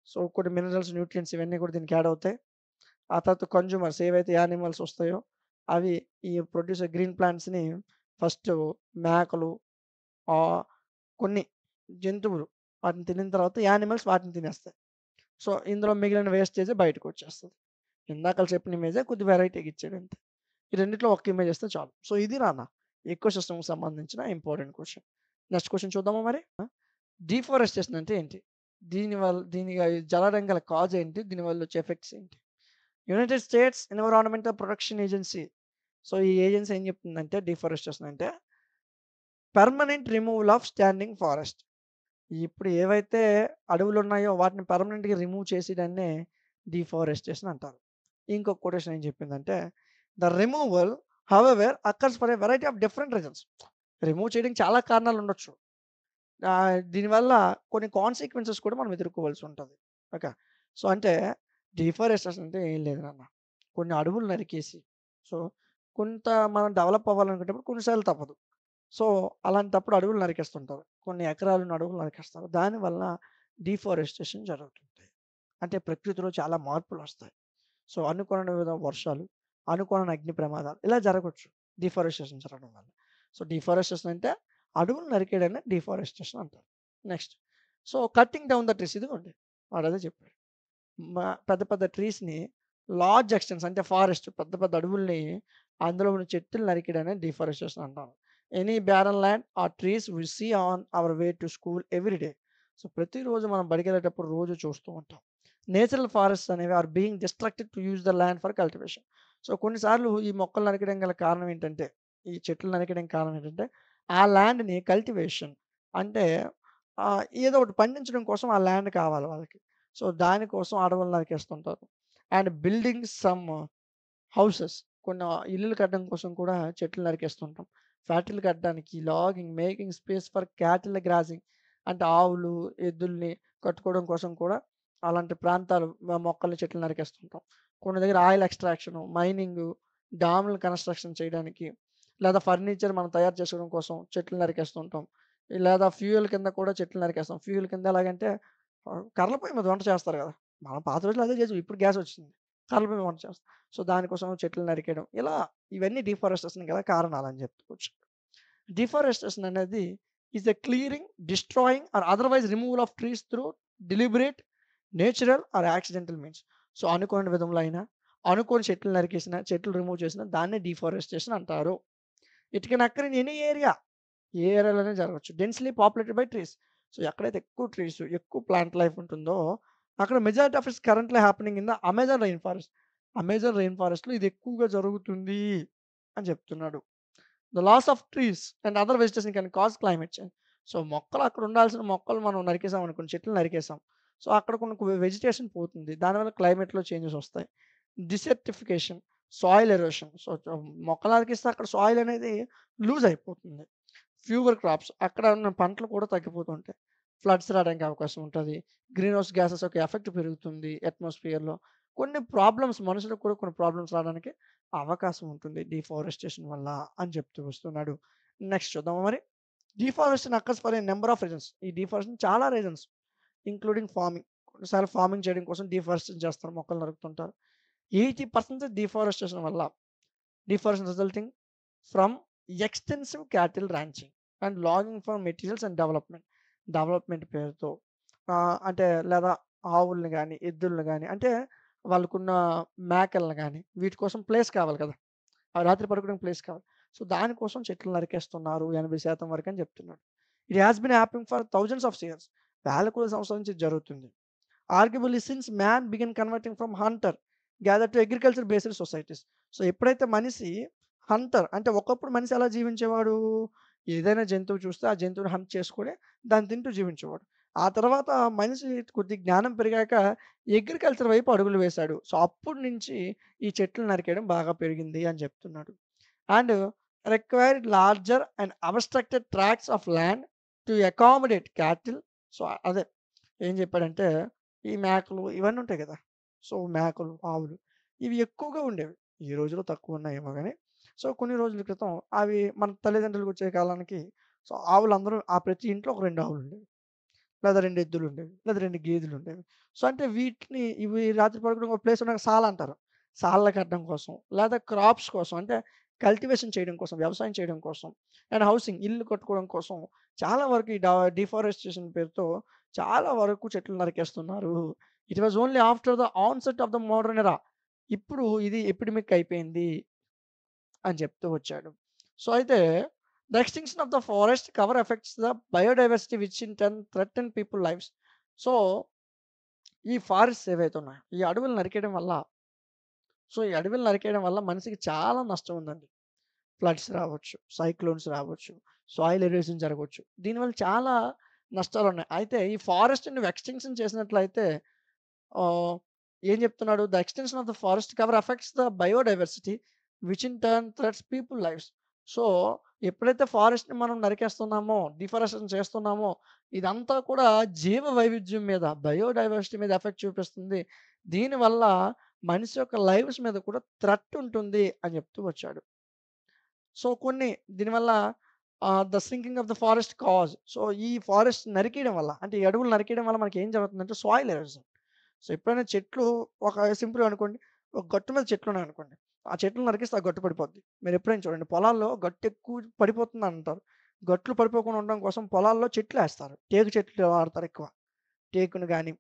సో, కొన్ని మినరల్స్, న్యూట్రియంట్స్ ఇవన్నీ కూడా దీనికి యాడ్ అవుతాయి. ఆ తర్వాత కన్జ్యూమర్స్ ఏవైతే యానిమల్స్ వస్తాయో అవి ఈ ప్రొడ్యూసర్ గ్రీన్ ప్లాంట్స్‌ని ఫస్టు మేకలు ఆహ్, కొన్ని జంతువులు వాటిని తినిన తర్వాత యానిమల్స్ వాటిని తినేస్తాయి. సో, ఇందులో మిగిలిన వేస్టేజే బయటకొచ్చేస్తది. ఇందాకల చెప్పిన ఇమేజే కొద్దిగా వెరైటీగా ఇచ్చాడు అంతే. ఈ రెండిట్లో ఒక్క ఇమేజ్ ఇస్తే చాలు. సో, ఇది నాన్న ఎకో సిస్టమ్‌కి సంబంధించిన ఇంపార్టెంట్ క్వెషన్. నెక్స్ట్ క్వెషన్ చూద్దామా మరి? డిఫారెస్టేషన్ అంటే ఏంటి? దీని జరగడం గల కాజ్ ఏంటి? దీనివల్ల వచ్చే ఎఫెక్ట్స్ ఏంటి? United states environmental protection agency. So, ఈ ఏజెన్సీ ఏం చెప్తుందంటే డిఫారెస్టేషన్ అంటే permanent removal of standing forest. ఇప్పుడు ఏవైతే అడవులున్నాయో వాటిని పర్మనెంట్‌గా రిమూవ్ చేసేదాన్నే డిఫారెస్టేషన్ అంటారు. ఇంకొక కొటేషన్ ఏం చెప్పిందంటే, the removal however occurs for a variety of different reasons. Remove చేయడానికి చాలా కారణాలుండొచ్చు. దీనివల్ల కొన్ని కాన్సిక్వెన్సెస్ కూడా మనం ఎదుర్కోవాల్సి ఉంటది. ఓకే. సో, అంటే డిఫారెస్టేషన్ అంటే ఏం లేదు నాన్న. కొన్ని అడవులు నరికేసి, సో, కొంత మనం డెవలప్ అవ్వాలనుకునేటప్పుడు కొన్నిసార్లు తప్పదు. సో, అలాంటప్పుడు అడవులు నరికేస్తుంటారు. కొన్ని ఎకరాలున్న అడవులు నరికేస్తారు. దానివల్ల డిఫారెస్టేషన్ జరుగుతుంది. అంటే ప్రకృతిలో చాలా మార్పులొస్తాయి. సో, అనుకోని వర్షాలు, అనుకోని అగ్ని ప్రమాదాలు ఇలా జరగొచ్చు. డిఫారెస్టేషన్ జరగడం వల్ల. సో, డిఫారెస్టేషన్ అంటే అడవులు నరికేయడాన్ని డిఫారెస్టేషన్ అంటారు. Next so, cutting down the trees ఇదిగోండి. వాడదే చెప్పాడు. పెద్ద పెద్ద ట్రీస్‌ని లార్జ్ ఎక్స్‌టెన్స్ అంటే ఫారెస్ట్ పెద్ద పెద్ద అడవుల్ని అందులో ఉన్న చెట్టులు నరికేయడాన్ని డిఫారెస్టేషన్ అంటాం. Any barren land or trees we see on our way to school every day. So, ప్రతిరోజు మనం బడికెళ్ళేటప్పుడు రోజు చూస్తూ ఉంటాం. నేచురల్ ఫారెస్ట్స్ అనేవి are being destructed to use the land for cultivation. So, కొన్నిసార్లు ఈ మొక్కలు నరికడం గల కారణం ఏంటంటే, ఈ చెట్లు నరికడానికి కారణం ఏంటంటే, ఆ ల్యాండ్‌ని కల్టివేషన్ అంటే ఏదో ఒకటి పండించడం కోసం ఆ ల్యాండ్ కావాలి వాళ్ళకి. సో, దానికోసం అడవులు నరికేస్తుంటారు. అండ్ బిల్డింగ్ సమ్ హౌసెస్ కొన్ని ఇల్లులు కట్టడం కోసం కూడా చెట్లు నరికేస్తుంటాం. ఫ్యాక్టరీలు కట్టడానికి logging, making space for cattle grazing అంటే ఆవులు, ఎద్దుల్ని కట్టుకోవడం కోసం కూడా అలాంటి ప్రాంతాలు మొక్కల్ని, చెట్లు నరికేస్తుంటాం. కొన్ని దగ్గర ఆయిల్ ఎక్స్‌ట్రాక్షను, మైనింగు, డామ్‌లు కన్‌స్ట్రక్షన్ చేయడానికి, లేదా ఫర్నిచర్ మనం తయారు చేసుకోవడం కోసం చెట్లు నరికేస్తుంటాం. లేదా ఫ్యూయల్ కింద కూడా చెట్లు నరికేస్తాం. ఫ్యూయల్ కింద ఎలాగంటే కర్రల పొయ్యి మీద వంట చేస్తారు గదా! మనం పాత రోజుల్లో అదే చేసాం. ఇప్పుడు గ్యాసొచ్చింది. కర్రల మీద వంట చేస్తాం. సో, దానికోసం చెట్లు నరికేయడం. ఇలా ఇవన్నీ డిఫారెస్టేషన్ గల కారణాలని చెప్పుకోవచ్చు. డిఫారెస్టేషన్ అనేది is a clearing, destroying or otherwise removal of trees through deliberate, natural or accidental means. So, అనుకోని విధంలో అయినా, అనుకోని చెట్లు నరికేసినా, చెట్లు రిమూవ్ చేసినా దాన్నే డిఫారెస్టేషన్ అంటారు. It can occur in any area. ఏ ఏరియాలోనే జరగొచ్చు. Densely populated by trees. So, ఎక్కడైతే ఎక్కువ ట్రీస్, ఎక్కువ ప్లాంట్ లైఫ్ ఉంటుందో, అక్కడ majority of it's currently happening in the Amazon rain forest. Amazon rain ఫారెస్ట్‌లో ఇది ఎక్కువగా జరుగుతుంది అని చెప్తున్నాడు. The loss of trees and other vegetation can cause climate change. So, మొక్కలు అక్కడ ఉండాల్సిన మొక్కలు మనం నరికేసాం అనుకోండి, చెట్లు నరికేసాం. సో, అక్కడ కొన్ని వెజిటేషన్ పోతుంది. దానివల్ల క్లైమేట్‌లో చేంజెస్ వస్తాయి. Desertification, soil erosion. సో, మొక్కలు నరికిస్తే అక్కడ సాయిల్ అనేది లూజ్ అయిపోతుంది. ఫ్యూవర్ క్రాప్స్ అక్కడ ఉన్న పంటలు కూడా తగ్గిపోతుంటాయి. ఫ్లడ్స్ రావడానికి అవకాశం ఉంటది. గ్రీన్ హౌస్ గ్యాసెస్ యొక్క ఎఫెక్ట్ పెరుగుతుంది అట్మాస్ఫియర్‌లో. కొన్ని ప్రాబ్లమ్స్ మనుషులకు కూడా కొన్ని ప్రాబ్లమ్స్ రావడానికి అవకాశం ఉంటుంది డిఫారెస్టేషన్ వల్ల అని చెప్తూ వస్తున్నాడు. నెక్స్ట్ చూద్దామా మరి? Deforestation occurs for a number of reasons. ఈ డిఫారెస్టేషన్ చాలా రీజన్స్ ఇంక్లూడింగ్ ఫార్మింగ్. కొన్నిసార్లు ఫార్మింగ్ చేయడం కోసం డిఫారెస్టేషన్ చేస్తారు. మొక్కలు నరుకుతుంటారు. 80% డిఫారెస్టేషన్ వల్ల deforestation resulting from extensive cattle ranching and logging for materials and development. Development పేరుతో అంటే లేదా ఆవుల్ని గాని, ఎద్దుల్ని గాని అంటే వాళ్ళకున్న మేకల్ని గాని వీటి కోసం ప్లేస్ కావాలి కదా! ఆ రాత్రి పడుకోవడానికి ప్లేస్ కావాలి. సో, దానికోసం చెట్లు నరికేస్తున్నారు 80% వరకని చెప్తున్నాడు. It has been happening for thousands of years. వేల కొలది సంవత్సరాల నుంచి ఇది జరుగుతుంది. Arguably since man begin converting from hunter gather to agriculture based societies. So, ఎప్పుడైతే మనిషి హంటర్ అంటే ఒకప్పుడు మనిషి ఎలా జీవించేవాడు? ఏదైనా జంతువు చూస్తే ఆ జంతువుని హంట్ చేసుకొని దాన్ని తింటూ జీవించేవాడు. ఆ తర్వాత మనిషి కొద్దిగా జ్ఞానం పెరిగాక అగ్రికల్చర్ వైపు అడుగులు వేశాడు. సో, అప్పటి నుంచి ఈ చెట్లు నరికేయడం బాగా పెరిగింది అని చెప్తున్నాడు. And required larger and obstructed tracts of land to accommodate cattle. So, అదే ఏం చెప్పాడంటే ఈ మేకలు ఇవన్నీ ఉంటాయి కదా! సో, మేకలు, ఆవులు ఇవి ఎక్కువగా ఉండేవి. ఈ రోజుల్లో తక్కువున్నాయేమో గాని. సో, కొన్ని రోజుల క్రితం అవి మన తల్లిదండ్రులకొచ్చే కాలానికి సో, ఆవులందరూ ప్రతి ఇంట్లో ఒక 2 ఆవులుండేవి. లేదా 2 ఎద్దులుండేవి. లేదా 2 గేదెలుండేవి. సో, అంటే వీటిని ఇవి రాత్రి పడుకోవడానికి ఒక ప్లేస్ ఉండగా సాల అంటారు. సాలలు కట్టడం కోసం, లేదా క్రాప్స్ కోసం అంటే కల్టివేషన్ చేయడం కోసం, వ్యవసాయం చేయడం కోసం అండ్ హౌసింగ్ ఇల్లు కట్టుకోవడం కోసం చాలా వరకు ఈ డిఫారెస్టేషన్ పేరుతో చాలా వరకు చెట్లు నరికేస్తున్నారు. It was only after the onset of the modern era. ఇప్పుడు ఇది ఎపిడమిక్ అయిపోయింది అని చెప్తూ వచ్చాడు. సో, అయితే the extinction of the forest cover effects the biodiversity which in turn threaten people lives. So, ఈ ఫారెస్ట్స్ ఏవైతే ఉన్నాయో, ఈ అడవులు నరికేయడం వల్ల సో, ఈ అడవులు నరికేయడం వల్ల మనిషికి చాలా నష్టం ఉందండి. ఫ్లడ్స్ రావచ్చు, సైక్లోన్స్ రావచ్చు, సాయిల్ ఎరోషన్ జరగవచ్చు. దీనివల్ల చాలా నష్టాలున్నాయి. అయితే ఈ ఫారెస్ట్‌ని నువ్వు ఎక్స్‌టింక్షన్ చేసినట్లయితే ఆహ్, ఏం చెప్తున్నాడు? The extension of the forest cover affects the biodiversity which in turn threats people lives. So, ఎప్పుడైతే ఫారెస్ట్‌ని మనం నరికేస్తున్నామో, డిఫారెస్టేషన్ చేస్తున్నామో, ఇదంతా కూడా జీవ వైవిధ్యం మీద, బయోడైవర్సిటీ మీద ఎఫెక్ట్ చూపిస్తుంది. దీనివల్ల మనిషి యొక్క లైవ్స్ మీద కూడా థ్రెట్ ఉంటుంది అని చెప్తూ వచ్చాడు. సో, కొన్ని దీనివల్ల the sinking of the forest cause. So, ఈ ఫారెస్ట్ నరికేయడం వల్ల అంటే ఈ అడవులు నరికేయడం వల్ల మనకేం జరుగుతుందంటే సాయిల్ ఎరోషన్. సో, ఎప్పుడైనా చెట్లు ఒక సింపుల్‌గా అనుకోండి. ఒక గట్టు మీద చెట్లున్నాయనుకోండి. ఆ చెట్లను నరికిస్తే ఆ గట్టు పడిపోద్ది. మీరెప్పుడైనా చూడండి పొలాల్లో గట్టు ఎక్కువ పడిపోతుందంటారు. గట్లు పడిపోకుండా ఉండడం కోసం పొలాల్లో చెట్లేస్తారు. టేకు చెట్లు వాడతారెక్కువ. టేకును గాని,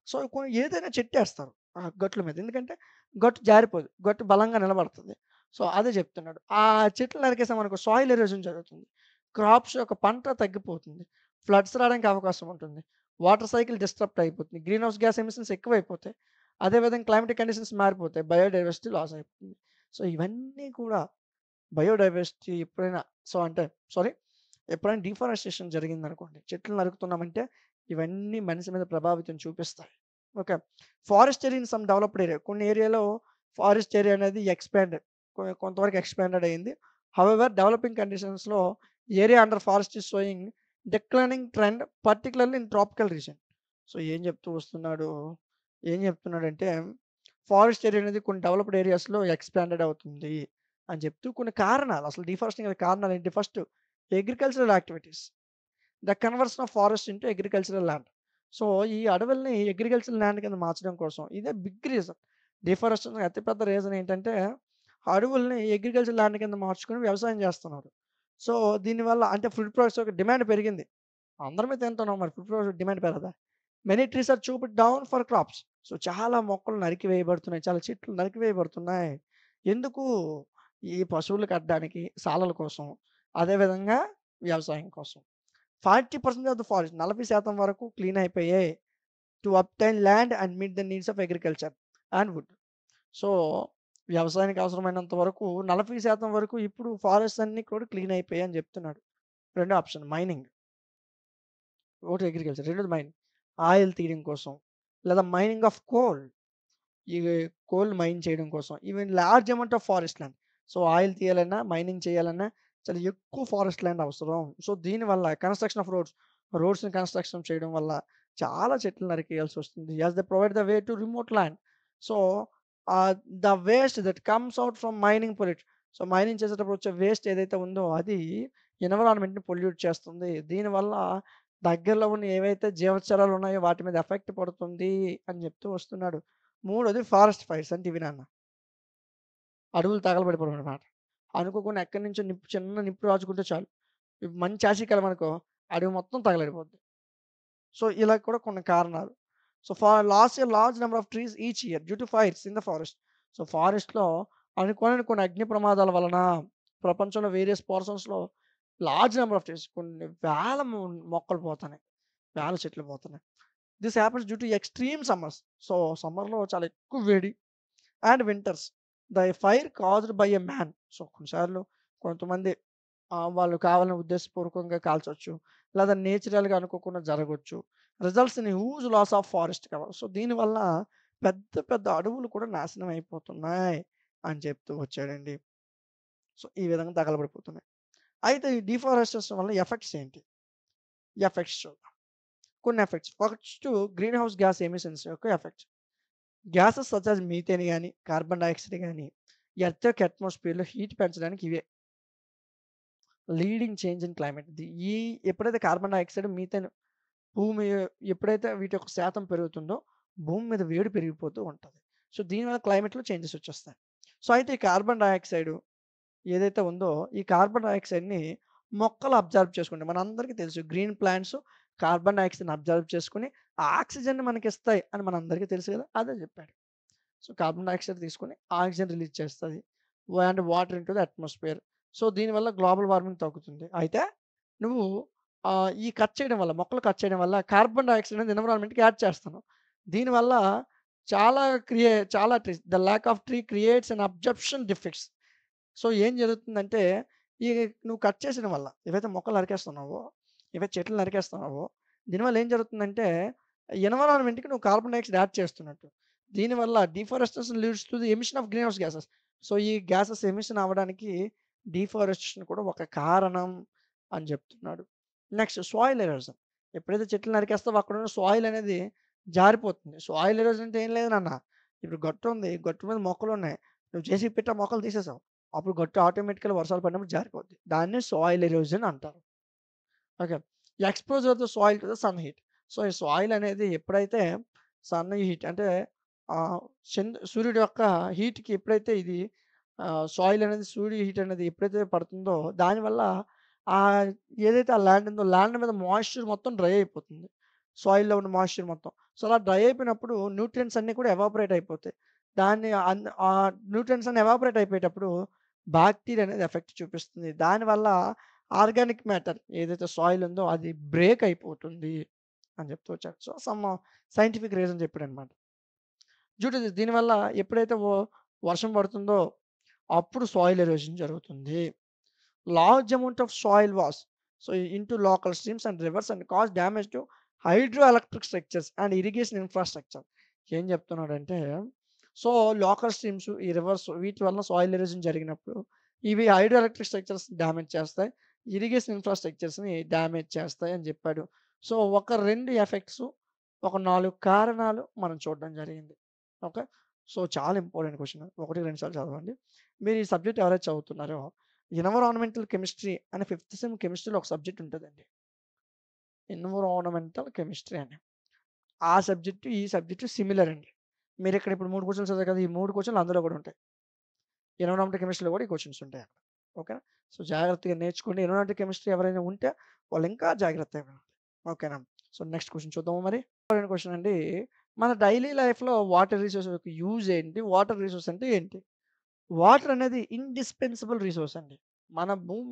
సో, ఏదైనా చెట్టేస్తారు. ఆ గట్ల మీద. ఎందుకంటే గట్టు జారిపోదు. గట్టు బలంగా నిలబడుతుంది. సో, అదే చెప్తున్నాడు. ఆ చెట్లు నరికేసామనుకో సాయిల్ ఎరోజన్ జరుగుతుంది. క్రాప్స్ యొక్క పంట తగ్గిపోతుంది. ఫ్లడ్స్ రావడానికి అవకాశం ఉంటుంది. వాటర్ సైకిల్ డిస్టర్బ్ అయిపోతుంది. గ్రీన్ హౌస్ గ్యాస్ ఎమిషన్స్ ఎక్కువైపోతాయి. అదేవిధంగా క్లైమాటిక్ కండిషన్స్ మారిపోతాయి. బయోడైవర్సిటీ లాస్ అయిపోతుంది. సో, ఇవన్నీ కూడా బయోడైవర్సిటీ ఎప్పుడైనా సో, అంటే సారీ ఎప్పుడైనా డిఫారెస్టేషన్ జరిగిందనుకోండి, చెట్లు నరుకుతున్నామంటే ఇవన్నీ మనిషి మీద ప్రభావితం చూపిస్తాయి. Okay. Forest area in some developed area. కొన్ని ఏరియాలో ఫారెస్ట్ ఏరియా అనేది ఎక్స్‌పాండెడ్. కొంతవరకు ఎక్స్‌పాండెడ్ అయింది. హౌవెవర్ డెవలపింగ్ కండిషన్స్‌లో area under forest is showing declining trend particularly in tropical region. So, ఏం చెప్తున్నాడంటే ఫారెస్ట్ ఏరియా అనేది కొన్ని డెవలప్డ్ ఏరియాస్‌లో ఎక్స్‌పాండెడ్ అవుతుంది అని చెప్తూ కొన్ని కారణాలు అసలు డిఫారెస్టింగ్ కారణాలేంటి? First agricultural activities. The conversion of forest into agricultural land. So, ఈ అడవుల్ని అగ్రికల్చరల్ ల్యాండ్ కింద మార్చడం కోసం ఇదే బిగ్ రీజన్. డిఫారెస్టేషన్ అతిపెద్ద రీజన్ ఏంటంటే, అడవుల్ని అగ్రికల్చరల్ ల్యాండ్ కింద మార్చుకొని వ్యవసాయం చేస్తున్నారు. సో, దీనివల్ల అంటే ఫుడ్ ప్రొడక్ట్స్ యొక్క డిమాండ్ పెరిగింది. అందరమే తింటున్నాం మరి ఫుడ్ ప్రొడక్ట్స్ డిమాండ్ పెరగదా? Many trees are chopped down for crops. So, చాలా మొక్కలు నరికివేయబడుతున్నాయి. చాలా చెట్లు నరికివేయబడుతున్నాయి. ఎందుకు? ఈ పశువులు కట్టడానికి, సాలల కోసం. అదేవిధంగా వ్యవసాయం కోసం. 40% ఆఫ్ ద ఫారెస్ట్ 40% వరకు క్లీన్ అయిపోయాయి. To obtain land and meet the needs of agriculture and wood. So, వ్యవసాయానికి అవసరమైనంత వరకు 40% వరకు ఇప్పుడు ఫారెస్ట్స్ అన్నీ కూడా క్లీన్ అయిపోయాయి అని చెప్తున్నాడు. రెండో ఆప్షన్ మైనింగ్. ఒకటి అగ్రికల్చర్. రెండోది మైనింగ్. ఆయిల్ తీయడం కోసం. లేదా మైనింగ్ ఆఫ్ కోల్. ఈ కోల్ మైన్ చేయడం కోసం. Even large amount of forest land. So, oil తీయాలన్నా, మైనింగ్ చేయాలన్నా చాలా ఎక్కువ ఫారెస్ట్ ల్యాండ్ అవసరం. సో, దీనివల్ల కన్‌స్ట్రక్షన్ ఆఫ్ రోడ్స్. రోడ్స్‌ని కన్‌స్ట్రక్షన్ చేయడం వల్ల చాలా చెట్లు నరికేయాల్సొస్తుంది. As they provide the way to remote land. So, the waste that comes out from mining pollute. So, mining చేసేటప్పుడు వచ్చే వేస్ట్ ఏదైతే ఉందో అది ఎన్విరాన్మెంట్‌ని పొల్యూట్ చేస్తుంది. దీనివల్ల దగ్గరలో ఉన్న ఏవైతే జీవచరాలు ఉన్నాయో వాటి మీద ఎఫెక్ట్ పడుతుంది అని చెప్తూ వస్తున్నాడు. మూడోది ఫారెస్ట్ ఫైర్స్ అంటే ఇవి నాన్న. అడవులు తగలబడిపోవడం అనమాట. అనుకోకుండా ఎక్కడి నుంచో చిన్న నిప్పు రాజుకుంటే చాలు. మంచి ఆషికాలం అనుకో అడవి మొత్తం తగలడిపోద్ది. సో, ఇలా కూడా కొన్ని కారణాలు. So, loss a large number of trees each year due to fires in the forest. So, ఫారెస్ట్‌లో అనుకోని కొన్ని అగ్ని ప్రమాదాల వలన ప్రపంచంలో వేరియస్ పోర్షన్స్‌లో లార్జ్ నంబర్ ఆఫ్ ట్రీస్ కొన్ని వేల మొక్కలు పోతున్నాయి. వేల చెట్లు పోతున్నాయి. This happens due to extreme summers. So, సమ్మర్‌లో చాలా ఎక్కువ వేడి and winters. The fire caused by a man. So, కొన్నిసార్లు కొంతమంది వాళ్ళు కావాలని ఉద్దేశపూర్వకంగా కాల్చొచ్చు. లేదా నేచురల్‌గా అనుకోకుండా జరగొచ్చు. Results in huge loss of forest cover. So, దీనివల్ల పెద్ద పెద్ద అడవులు కూడా నాశనం అయిపోతున్నాయి అని చెప్తూ వచ్చాడండి. సో, ఈ విధంగా తగలబడిపోతున్నాయి. అయితే ఈ డిఫారెస్టేషన్ వల్ల ఎఫెక్ట్స్ ఏంటి? ఎఫెక్ట్స్ చూద్దాం. కొన్ని effects. First greenhouse gas emissions యొక్క effects. Gases such as methane గాని, కార్బన్ డయాక్సైడ్ గాని ఎర్త్ యొక్క అట్మాస్ఫియర్‌లో హీట్ పెంచడానికి ఇవే లీడింగ్ చేంజ్ ఇన్ క్లైమేట్. ఈ ఎప్పుడైతే కార్బన్ డయాక్సైడ్, మీథేన్ భూమి ఎప్పుడైతే వీటి యొక్క శాతం పెరుగుతుందో భూమి మీద వేడి పెరిగిపోతూ ఉంటది. సో, దీనివల్ల క్లైమేట్‌లో చేంజెస్ వచ్చేస్తాయి. సో, అయితే ఈ కార్బన్ డయాక్సైడ్ ఏదైతే ఉందో ఈ కార్బన్ డయాక్సైడ్‌ని మొక్కలు అబ్జర్వ్ చేసుకుంటాయి. మనందరికీ తెలుసు గ్రీన్ ప్లాంట్స్ కార్బన్ డయాక్సైడ్‌ని అబ్జర్వ్ చేసుకొని ఆక్సిజన్‌ని మనకిస్తాయి అని మనందరికీ తెలుసు కదా! అదే చెప్పాడు. సో, కార్బన్ డయాక్సైడ్ తీసుకొని ఆక్సిజన్ రిలీజ్ చేస్తది. And water into the atmosphere. So, దీనివల్ల గ్లోబల్ వార్మింగ్ తగ్గుతుంది. అయితే నువ్వు ఈ కట్ చేయడం వల్ల మొక్కలు కట్ చేయడం వల్ల కార్బన్ డయాక్సైడ్ అనేది ఎన్విరాన్మెంట్‌కి యాడ్ చేస్తున్నావు. దీనివల్ల చాలా trees the lack of tree creates an absorption defects. So, ఏం జరుగుతుందంటే ఈ నువ్వు కట్ చేసిన వల్ల ఏవైతే మొక్కలు నరికేస్తున్నావో, ఏవైతే చెట్లు నరికేస్తున్నావో దీనివల్ల ఏం జరుగుతుందంటే ఎన్విరాన్మెంట్‌కి నువ్వు కార్బన్ డయాక్సైడ్ యాడ్ చేస్తున్నట్టు. దీనివల్ల deforestation leads to the emission of green house gases. So, ఈ గ్యాసెస్ ఎమిషన్ అవ్వడానికి డిఫారెస్టేషన్ కూడా ఒక కారణం అని చెప్తున్నాడు. Next soil erosion. ఎప్పుడైతే చెట్లు నరికేస్తావో అక్కడున్న సాయిల్ అనేది జారిపోతుంది. సాయిల్ ఎరోజన్ అంటే ఏం లేదు నాన్న. ఇప్పుడు గట్టు ఉంది. గట్టు మీద మొక్కలున్నాయి. నువ్వు జేసీబీ పెట్టి ఆ మొక్కలు తీసేసావు. అప్పుడు గట్టు ఆటోమేటిక్‌గా వర్షాలు పడినప్పుడు జారిపోద్ది. దాన్నే సాయిల్ ఎరోజన్ అంటారు. Okay. Exposure of the soil to the sun heat. So, ఈ సాయిల్ అనేది ఎప్పుడైతే సన్ హీట్ అంటే ఆహ్, సూర్యుడి యొక్క హీట్‌కి ఎప్పుడైతే ఇది సాయిల్ అనేది సూర్యుడి హీట్ అనేది ఎప్పుడైతే పడుతుందో దానివల్ల ఆహ్, ఏదైతే ఆ ల్యాండ్ ఉందో ల్యాండ్ మీద మాయిశ్చర్ మొత్తం డ్రై అయిపోతుంది. సాయిల్‌లో ఉన్న మాయిశ్చర్ మొత్తం. సో, అలా డ్రై అయిపోయినప్పుడు న్యూట్రియంట్స్ అన్నీ కూడా ఎవాపరేట్ అయిపోతాయి. దాన్ని న్యూట్రియంట్స్ అన్నీ ఎవాపరేట్ అయిపోయేటప్పుడు బాక్టీరియా అనేది ఎఫెక్ట్ చూపిస్తుంది. దానివల్ల ఆర్గానిక్ మ్యాటర్ ఏదైతే సాయిల్ ఉందో అది బ్రేక్ అయిపోతుంది అని చెప్తూ వచ్చారు. సో, సమ్ సైంటిఫిక్ రీజన్ చెప్పాడనమాట. డ్యూ టు దిస్ దీనివల్ల ఎప్పుడైతే వర్షం పడుతుందో అప్పుడు సాయిల్ ఎరోజన్ జరుగుతుంది. Large amount of soil wash so into local streams and reverse and cause damage to hydro electric structures and irrigation infrastructure. ఏం చెప్తున్నాడంటే సో లోకల్ స్ట్రీమ్స్ ఈ రివర్స్ వీటి వల్ల సాయిల్ ఎరోజన్ జరిగినప్పుడు ఇవి హైడ్రో ఎలక్ట్రిక్ స్ట్రక్చర్స్ డ్యామేజ్ చేస్తాయి. Irrigation ఇన్ఫ్రాస్ట్రక్చర్స్ని damage చేస్తాయి అని చెప్పాడు. సో ఒక 2 ఎఫెక్ట్స్ ఒక 4 కారణాలు మనం చూడడం జరిగింది. ఓకే. సో చాలా ఇంపార్టెంట్ క్వశ్చన్. 1, 2 సార్లు చదవండి. మీరు ఈ సబ్జెక్ట్ ఎవరైతే చదువుతున్నారో ఎన్విరాన్మెంటల్ కెమిస్ట్రీ అని ఫిఫ్త్ సెమ్ కెమిస్ట్రీలో ఒక సబ్జెక్ట్ ఉంటదండి. ఎన్విరాన్మెంటల్ కెమిస్ట్రీ అని. ఆ సబ్జెక్ట్, ఈ సబ్జెక్ట్ సిమిలర్ అండి. మీరిక్కడ ఇప్పుడు 3 క్వెషన్స్ చదివారు కదా! ఈ 3 క్వెషన్‌లు అందులో కూడా ఉంటాయి. ఎన్విరాన్మెంటల్ కెమిస్ట్రీలో కూడా ఈ క్వెషన్స్ ఉంటాయి అక్కడ. ఓకేనా? సో, జాగ్రత్తగా నేర్చుకోండి. ఎన్విరాన్మెంటల్ కెమిస్ట్రీ ఎవరైనా ఉంటే వాళ్ళు ఇంకా జాగ్రత్తగా వినండి. ఓకేనా? సో, నెక్స్ట్ క్వెషన్ చూద్దామా మరి? ఇంపార్టెంట్ క్వెషన్ అండి. మన డైలీ లైఫ్‌లో వాటర్ రిసోర్స్ యొక్క యూజ్ ఏంటి? వాటర్ రిసోర్స్ అంటే ఏంటి? వాటర్ అనేది ఇండిస్పెన్సిబుల్ రిసోర్స్ అండి. మన భూమి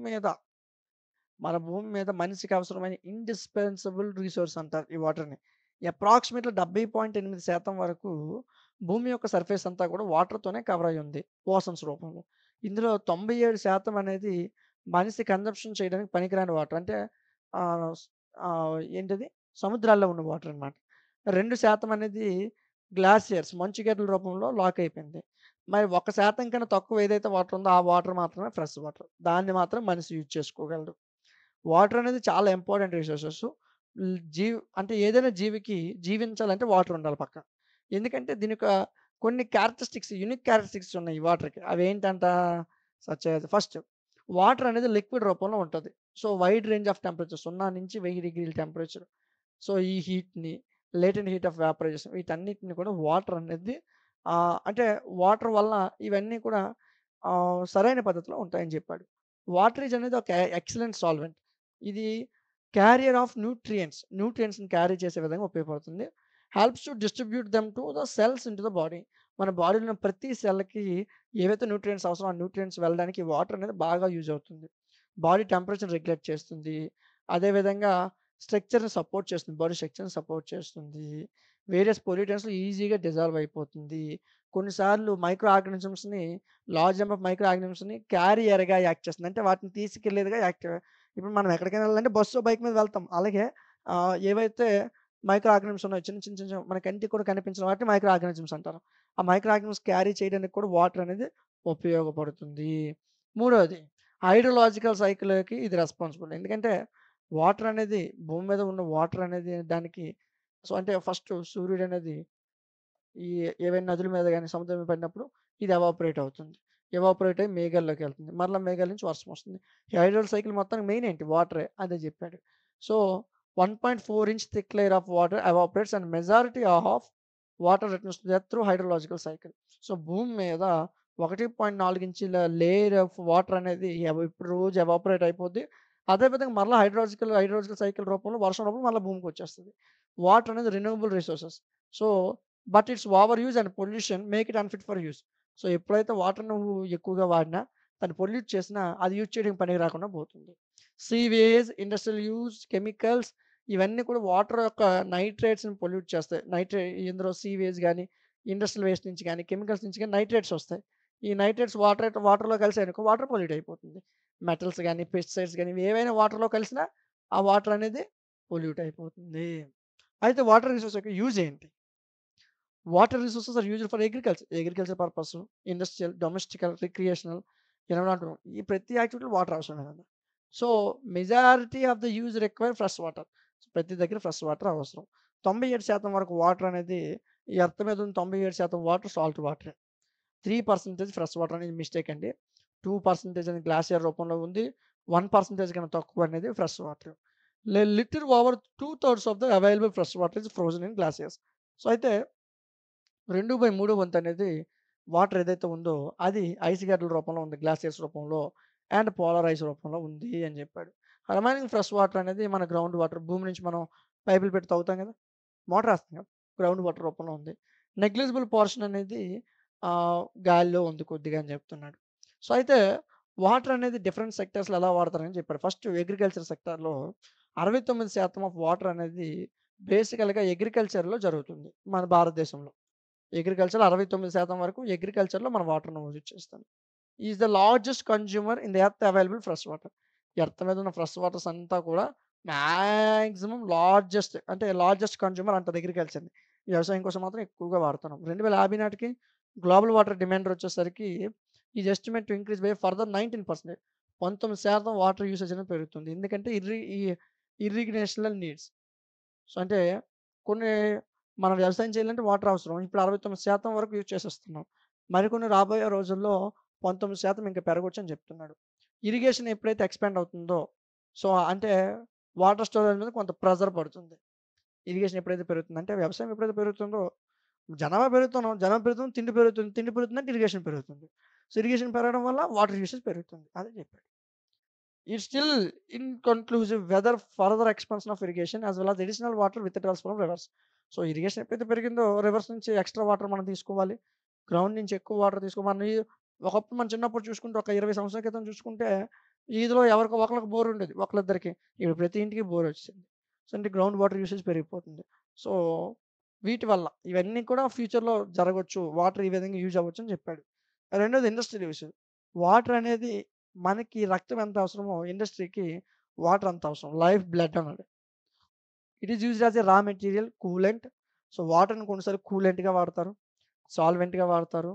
మీద మనిషికి అవసరమైన ఇండిస్పెన్సిబుల్ రిసోర్స్ అంటారు ఈ వాటర్‌ని. అప్రాక్సిమేట్‌లీ 70.8% వరకు భూమి యొక్క సర్ఫేస్ అంతా కూడా వాటర్‌తోనే కవర్ అయ్యి ఉంది. ఓషన్స్ రూపంలో. ఇందులో 97% అనేది మనిషి కన్జంప్షన్ చేయడానికి పనికిరాని వాటర్. అంటే ఆహ్, స్ ఏంటిది? సముద్రాల్లో ఉన్న వాటర్ అన్నమాట. 2% అనేది గ్లాసియర్స్ మంచుగడ్డల రూపంలో లాక్ అయిపోయింది. మరి 1% కన్నా తక్కువ ఏదైతే వాటర్ ఉందో ఆ వాటర్ మాత్రమే ఫ్రెష్ వాటర్. దాన్ని మాత్రం మనిషి యూజ్ చేసుకోగలడు. వాటర్ అనేది చాలా ఇంపార్టెంట్ రిసోర్సెస్. అంటే ఏదైనా జీవికి జీవించాలంటే వాటర్ ఉండాలి పక్క. ఎందుకంటే దీనిక కొన్ని క్యారెక్టరిస్టిక్స్ యూనిక్ క్యారెక్టరిస్టిక్స్ ఉన్నాయి ఈ వాటర్‌కి. అవేంటంట? సచ్ యాస్ ఫస్ట్ వాటర్ అనేది లిక్విడ్ రూపంలో ఉంటది. So, wide range of temperature 0-1000 డిగ్రీల టెంపరేచర్. సో, ఈ హీట్‌ని లేటెంట్ హీట్ ఆఫ్ వేపరైజేషన్ వీటన్నిటిని కూడా వాటర్ అనేది అంటే వాటర్ వల్ల ఇవన్నీ కూడా సరైన పద్ధతిలో ఉంటాయని చెప్పాడు. వాటర్ ఈజ్ అనేది ఒక ఎక్సలెంట్ సాల్వెంట్. ఇది క్యారియర్ ఆఫ్ న్యూట్రియంట్స్‌ని క్యారీ చేసే విధంగా ఉపయోగపడుతుంది. Helps to distribute them to the cells into the body. మన బాడీలో ఉన్న ప్రతి సెల్‌కి ఏవైతే న్యూట్రియంట్స్ అవసరమో ఆ న్యూట్రియంట్స్ వెళ్ళడానికి వాటర్ అనేది బాగా యూజ్ అవుతుంది. బాడీ టెంపరేచర్ రెగ్యులేట్ చేస్తుంది. అదేవిధంగా స్ట్రక్చర్‌ని సపోర్ట్ చేస్తుంది. బాడీ స్ట్రక్చర్‌ని సపోర్ట్ చేస్తుంది. వేరియస్ పొల్యూటెంట్స్‌లో ఈజీగా డిజాల్వ్ అయిపోతుంది. కొన్నిసార్లు మైక్రో ఆర్గానిజమ్స్‌ని లార్జ్ నెంబర్ ఆఫ్ మైక్రో ఆర్గానిజమ్స్‌ని క్యారియర్‌గా యాక్ట్ చేస్తుంది. అంటే వాటిని తీసుకెళ్ళేదిగా ఇప్పుడు మనం ఎక్కడికైనా వెళ్ళాలంటే బస్సో, బైక్ మీద వెళ్తాం. అలాగే ఏవైతే మైక్రో ఆర్గానిజమ్స్ ఉన్నాయో చిన్న మన కంటికి కూడా కనిపించిన వాటిని మైక్రో ఆర్గానిజమ్స్ అంటారు. ఆ మైక్రో ఆర్గానిజమ్స్ క్యారీ చేయడానికి కూడా వాటర్ అనేది ఉపయోగపడుతుంది. మూడోది హైడ్రోలాజికల్ సైకిల్‌కి ఇది రెస్పాన్సిబుల్. ఎందుకంటే వాటర్ అనేది భూమి మీద ఉన్న వాటర్ అనేది దానికి అంటే ఫస్ట్ సూర్యుడనేది ఈ ఏవైనా నదుల మీద గాని, సముద్రం మీద పడినప్పుడు ఇది ఎవాపరేట్ అవుతుంది. ఎవాపరేట్ అయ్యి మేఘాల్లోకెళ్తుంది. మరలా మేఘాల నుంచి వర్షం వస్తుంది. ఈ హైడ్రల్ సైకిల్ మొత్తానికి మెయిన్ ఏంటి? వాటరే. అదే జెప్పాడు. So, 1.4 inch thick layer of water evaporates and majority of water returns to the earth through hydrological cycle. So, భూమి మీద 1.4 ఇంచుల లేయర్ ఆఫ్ వాటర్ అనేది ఇప్పుడు రోజు ఎవాపరేట్ అయిపోద్ది. అదే విధంగా మరలా హైడ్రోలాజికల్ సైకిల్ రూపంలో వర్షం రూపంలో మళ్ళా భూమికొచ్చేస్తది. వాటర్ అనేది renewable resources. So, but it's over use and pollution make it unfit for use. So, ఎప్పుడైతే వాటర్ నువ్వు ఎక్కువగా వాడినా, దాన్ని పొల్యూట్ చేసినా అది యూజ్ చేయడానికి పనికి రాకుండా పోతుంది. సీవేజ్, ఇండస్ట్రియల్ యూజ్, కెమికల్స్ ఇవన్నీ కూడా వాటర్ యొక్క నైట్రేట్స్‌ని పొల్యూట్ చేస్తాయి. ఇందులో సీవేజ్ గాని, ఇండస్ట్రియల్ వేస్ట్ నుంచి గాని, కెమికల్స్ నుంచి గాని నైట్రేట్స్ ఒస్తాయి. ఈ నైట్రేట్స్ వాటర్‌లో కలిసాయనుకో వాటర్ పొల్యూట్ అయిపోతుంది. మెటల్స్ గాని, పెస్టిసైడ్స్ గాని ఇవేవైనా వాటర్‌లో కలిసినా ఆ వాటర్ అనేది పొల్యూట్ అయిపోతుంది. అయితే వాటర్ రిసోర్స్ యొక్క యూజ్ ఏంటి? Water resources are used for agriculture purpose, industrial, domestical, recreational, environmental ఈ ప్రతి యాక్టివిటీలో వాటర్ అవసరమే కదా! So, majority of the use require fresh water. ప్రతి దగ్గర ఫ్రెష్ వాటర్ అవసరం. 97% వరకు వాటర్ అనేది ఈ ఎర్త్ మీద ఉన్న 97% వాటర్ సాల్ట్ వాటరే. 3% ఫ్రెష్ వాటర్ అనేది మిస్టేక్ అండి. 2% అనేది గ్లాసియర్ రూపంలో ఉంది. 1% కన్నా తక్కువ అనేది fresh water. Little over 2/3 of the available fresh water is frozen in glaciers. So, అయితే 2/3 వంతనేది వాటర్ ఏదైతే ఉందో అది ఐస్ గడ్డల రూపంలో ఉంది. గ్లాసియర్స్ రూపంలో అండ్ పోలార్ ఐస్ రూపంలో ఉంది అని చెప్పాడు. రిమైనింగ్ ఫ్రెష్ వాటర్ అనేది మన గ్రౌండ్ వాటర్ భూమి నుంచి మనం పైపులు పెట్టి తాగుతాం కదా! మోటార్ ఏస్తాం కదా! గ్రౌండ్ వాటర్ రూపంలో ఉంది. నెగ్లిజిబుల్ పోర్షన్ అనేది గాలిలో ఉంది కొద్దిగా అని చెప్తున్నాడు. సో, అయితే వాటర్ అనేది డిఫరెంట్ సెక్టార్స్‌లో ఎలా వాడతారని చెప్పాడు. ఫస్ట్ అగ్రికల్చర్ సెక్టార్‌లో 69% ఆఫ్ వాటర్ అనేది బేసికల్‌గా అగ్రికల్చర్‌లో జరుగుతుంది మన భారతదేశంలో. 69% వరకు అగ్రికల్చర్‌లో మనం వాటర్‌ని యూజ్ చేస్తాం. Is the largest consumer in the earth available fresh water. Earth మీద ఉన్న ఫ్రెష్ వాటర్స్ అంతా కూడా మాక్సిమం లార్జెస్ట్ కన్స్యూమర్ అంటారు అగ్రికల్చర్‌ని. వ్యవసాయం కోసం మాత్రం ఎక్కువగా వాడుతున్నాం. 2050 నాటికి గ్లోబల్ వాటర్ డిమాండ్ వచ్చేసరికి is estimate to increase by further 19%. 19% water usage అనేది పెరుగుతుంది. ఎందుకంటే ఇర్రిగేషనల్ నీడ్స్. సో, అంటే కొన్ని మనం వ్యవసాయం చేయాలంటే వాటర్ అవసరం. ఇప్పుడు 69% వరకు యూజ్ చేసేస్తున్నాం. మరికొన్ని రాబోయే రోజుల్లో 19% ఇంకా పెరగొచ్చని చెప్తున్నాడు. ఇరిగేషన్ ఎప్పుడైతే ఎక్స్‌పాండ్ అవుతుందో, సో, అంటే వాటర్ స్టోరేజ్ మీద కొంత ప్రెషర్ పడుతుంది. ఇరిగేషన్ ఎప్పుడైతే పెరుగుతుందో, అంటే వ్యవసాయం ఎప్పుడైతే పెరుగుతుందో, జనాభా పెరుగుతుంది, తిండి పెరుగుతుంది. తిండి పెరుగుతుందంటే ఇరిగేషన్ పెరుగుతుంది. సో, ఇరిగేషన్ పెరగడం వల్ల వాటర్ యూసేజ్ పెరుగుతుంది. అదే చెప్పాడు. It's still inconclusive whether further expansion of irrigation as well as additional water withdrawals from rivers. So, irrigation ఎప్పుడైతే పెరిగిందో రివర్స్ నుంచి ఎక్స్‌ట్రా వాటర్ మనం తీసుకోవాలి. గ్రౌండ్ నుంచి ఎక్కువ వాటర్ ఒకప్పుడు మనం చిన్నప్పుడు చూసుకుంటే ఒక 20 సంవత్సరాల క్రితం చూసుకుంటే ఈదిలో ఎవరికో ఒకళ్ళకి బోర్ ఉండేది. ఒకళ్ళిద్దరికి. ఇప్పుడు ప్రతి ఇంటికి బోర్ వచ్చేసింది. సో, అంటే గ్రౌండ్ వాటర్ యూసేజ్ పెరిగిపోతుంది. సో, వీటి వల్ల ఇవన్నీ కూడా ఫ్యూచర్‌లో జరగొచ్చు. వాటర్ ఈ విధంగా యూజ్ అవ్వచ్చని చెప్పాడు. రెండోది ఇండస్ట్రియల్ యూసేజ్. వాటర్ అనేది మనకి రక్తం ఎంత అవసరమో ఇండస్ట్రీకి వాటర్ అంత అవసరం. లైఫ్ బ్లడ్ అన్నాడు. It is used as a raw material, coolant so, వాటర్‌ని కొన్నిసార్లు కూలెంట్‌గా వాడతారు. సాల్వెంట్‌గా వాడతారు.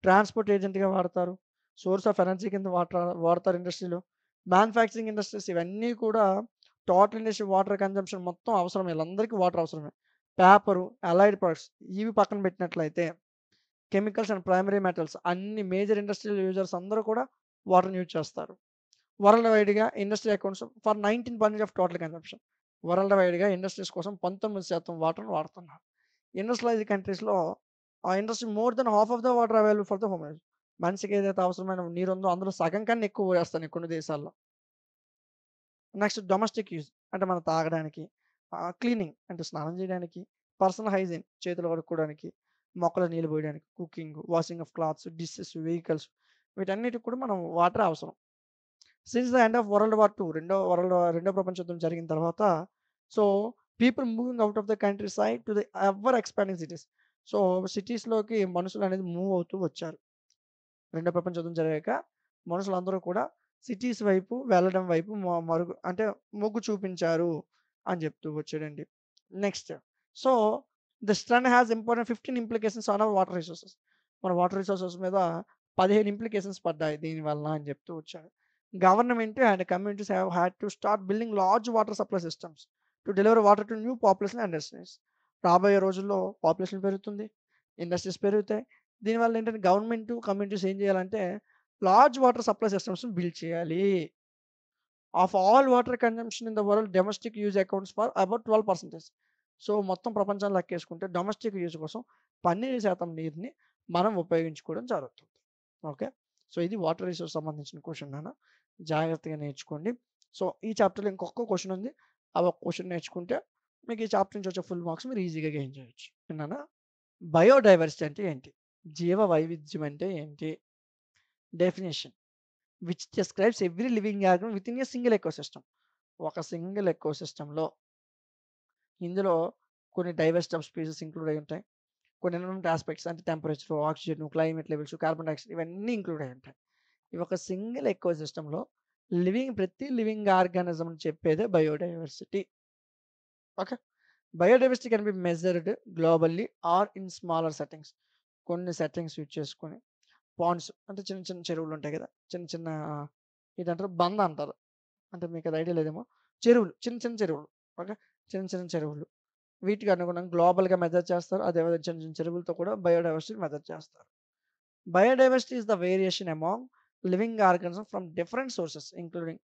ట్రాన్స్‌పోర్ట్ ఏజెంట్‌గా వాడతారు. సోర్స్ ఆఫ్ ఎనర్జీ కింద వాడతారు ఇండస్ట్రీలో. మ్యానుఫ్యాక్చరింగ్ ఇండస్ట్రీస్ ఇవన్నీ కూడా టోటల్ ఇండస్ట్రీ వాటర్ కన్జంప్షన్ మొత్తం అవసరమే. ఈళ్ళందరికీ వాటర్ అవసరమే. పేపరు, అలైడ్ ప్రొడక్ట్స్ ఇవి పక్కన పెట్టినట్లయితే కెమికల్స్ అండ్ ప్రైమరీ మెటల్స్ అన్ని మేజర్ ఇండస్ట్రియల్ యూజర్స్ అందరూ కూడా వాటర్‌ని యూజ్ చేస్తారు. వరల్డ్ వైడ్‌గా industry accounts for 19% of total consumption. World వైడ్‌గా ఇండస్ట్రీస్ కోసం 19% వాటర్‌ని వాడుతున్నారు. ఇండస్ట్రియలైజ్డ్ కంట్రీస్‌లో ఆ industry more than half of the water available for the human use. మనిషికి ఏదైతే అవసరమైన నీరుందో అందులో సగం కన్నా ఎక్కువ వేస్తాను కొన్ని దేశాల్లో. నెక్స్ట్ డొమెస్టిక్ యూజ్ అంటే మనం తాగడానికి, క్లీనింగ్ అంటే స్నానం చేయడానికి, పర్సనల్ హైజీన్ చేతులు కడుక్కోవడానికి, మొక్కలకు నీళ్ళు పోయడానికి, cooking, washing of clothes, dishes, vehicles వీటన్నిటికి కూడా మనం వాటర్ అవసరం. Since the end of World War 2 రెండో ప్రపంచ యుద్ధం జరిగిన తర్వాత so, people moving out of the countryside to the ever expanding cities. So, సిటీస్‌లోకి మనుషులనేది మూవ్ అవుతూ వచ్చారు. రెండో ప్రపంచ యుద్ధం జరిగాక మనుషులందరూ కూడా సిటీస్ వైపు వెళ్ళడం వైపు మరుగు అంటే మొగ్గు చూపించారు అని చెప్తూ వచ్చాడండి. Next so, the sun has important 15 implications on our water resources. మన వాటర్ రిసోర్సెస్ మీద 15 ఇంప్లికేషన్స్ పడ్డాయి దీని వలన అని చెప్తూ వచ్చాడు. Government and communities have had to start building large water supply systems to deliver water to new population and industries. రాబోయే రోజుల్లో పాపులేషన్ పెరుగుతుంది. ఇండస్ట్రీస్ పెరుగుతాయి. దీనివల్ల ఏంటంటే గవర్నమెంట్, కమ్యూనిటీస్ ఏం చేయాలంటే లార్జ్ వాటర్ సప్లై సిస్టమ్స్‌ని బిల్డ్ చేయాలి. Of all water consumption in the world domestic use accounts for about 12%. So, మొత్తం ప్రపంచంలో లెక్కేసుకుంటే డొమెస్టిక్ యూజ్ కోసం 12% నీరుని మనం ఉపయోగించుకోవడం జరుగుతుంది. ఓకే. సో, ఇది వాటర్ రిసోర్స్ సంబంధించిన క్వెషన్ నాన్న. జాగ్రత్తగా నేర్చుకోండి. సో, ఈ చాప్టర్‌లో ఇంకొక క్వెషన్ ఉంది. ఆ ఒక్క క్వెషన్ నేర్చుకుంటే మీకు ఈ చాప్టర్ నుంచి వచ్చే ఫుల్ మార్క్స్ మీరు ఈజీగా గెయిన్ చేయొచ్చు. విన్నారా? బయోడైవర్సిటీ అంటే ఏంటి? జీవ వైవిధ్యం అంటే ఏంటి? Definition which describes every living organ within a single ecosystem. ఒక సింగిల్ ఎకోసిస్టమ్‌లో ఇందులో కొన్ని డైవర్సిటీ ఆఫ్ స్పీసీస్ ఇంక్లూడ్ అయ్యి ఉంటాయి. కొన్ని ఎన్విరాన్మెంట్ ఆస్పెక్ట్స్ అంటే temperature, oxygen, climate levels, carbon dioxide ఇవన్నీ ఇంక్లూడ్ అయ్యి ఉంటాయి. ఇవి ఒక సింగిల్ ఎకోసిస్టమ్‌లో ప్రతి లివింగ్ ఆర్గానిజం చెప్పేదే biodiversity. Okay. Biodiversity can be measured globally or in smaller settings. కొన్ని సెట్టింగ్స్ యూజ్ చేసుకొని పాండ్స్ అంటే చిన్న చిన్న చెరువులు ఉంటాయి కదా! చిన్న చిన్న ఇదంటారు బంద అంటారు. అంటే మీకు అది ఐడియా లేదేమో. చెరువులు చిన్న చిన్న చెరువులు. ఓకే. చిన్న చిన్న చెరువులు. వీటికి అనుగుణంగా గ్లోబల్‌గా మెజర్ చేస్తారు. అదేవిధంగా చిన్న చిన్న చెరువులతో కూడా బయోడైవర్సిటీని మెజర్ చేస్తారు. Biodiversity is the variation among living organisms from different sources including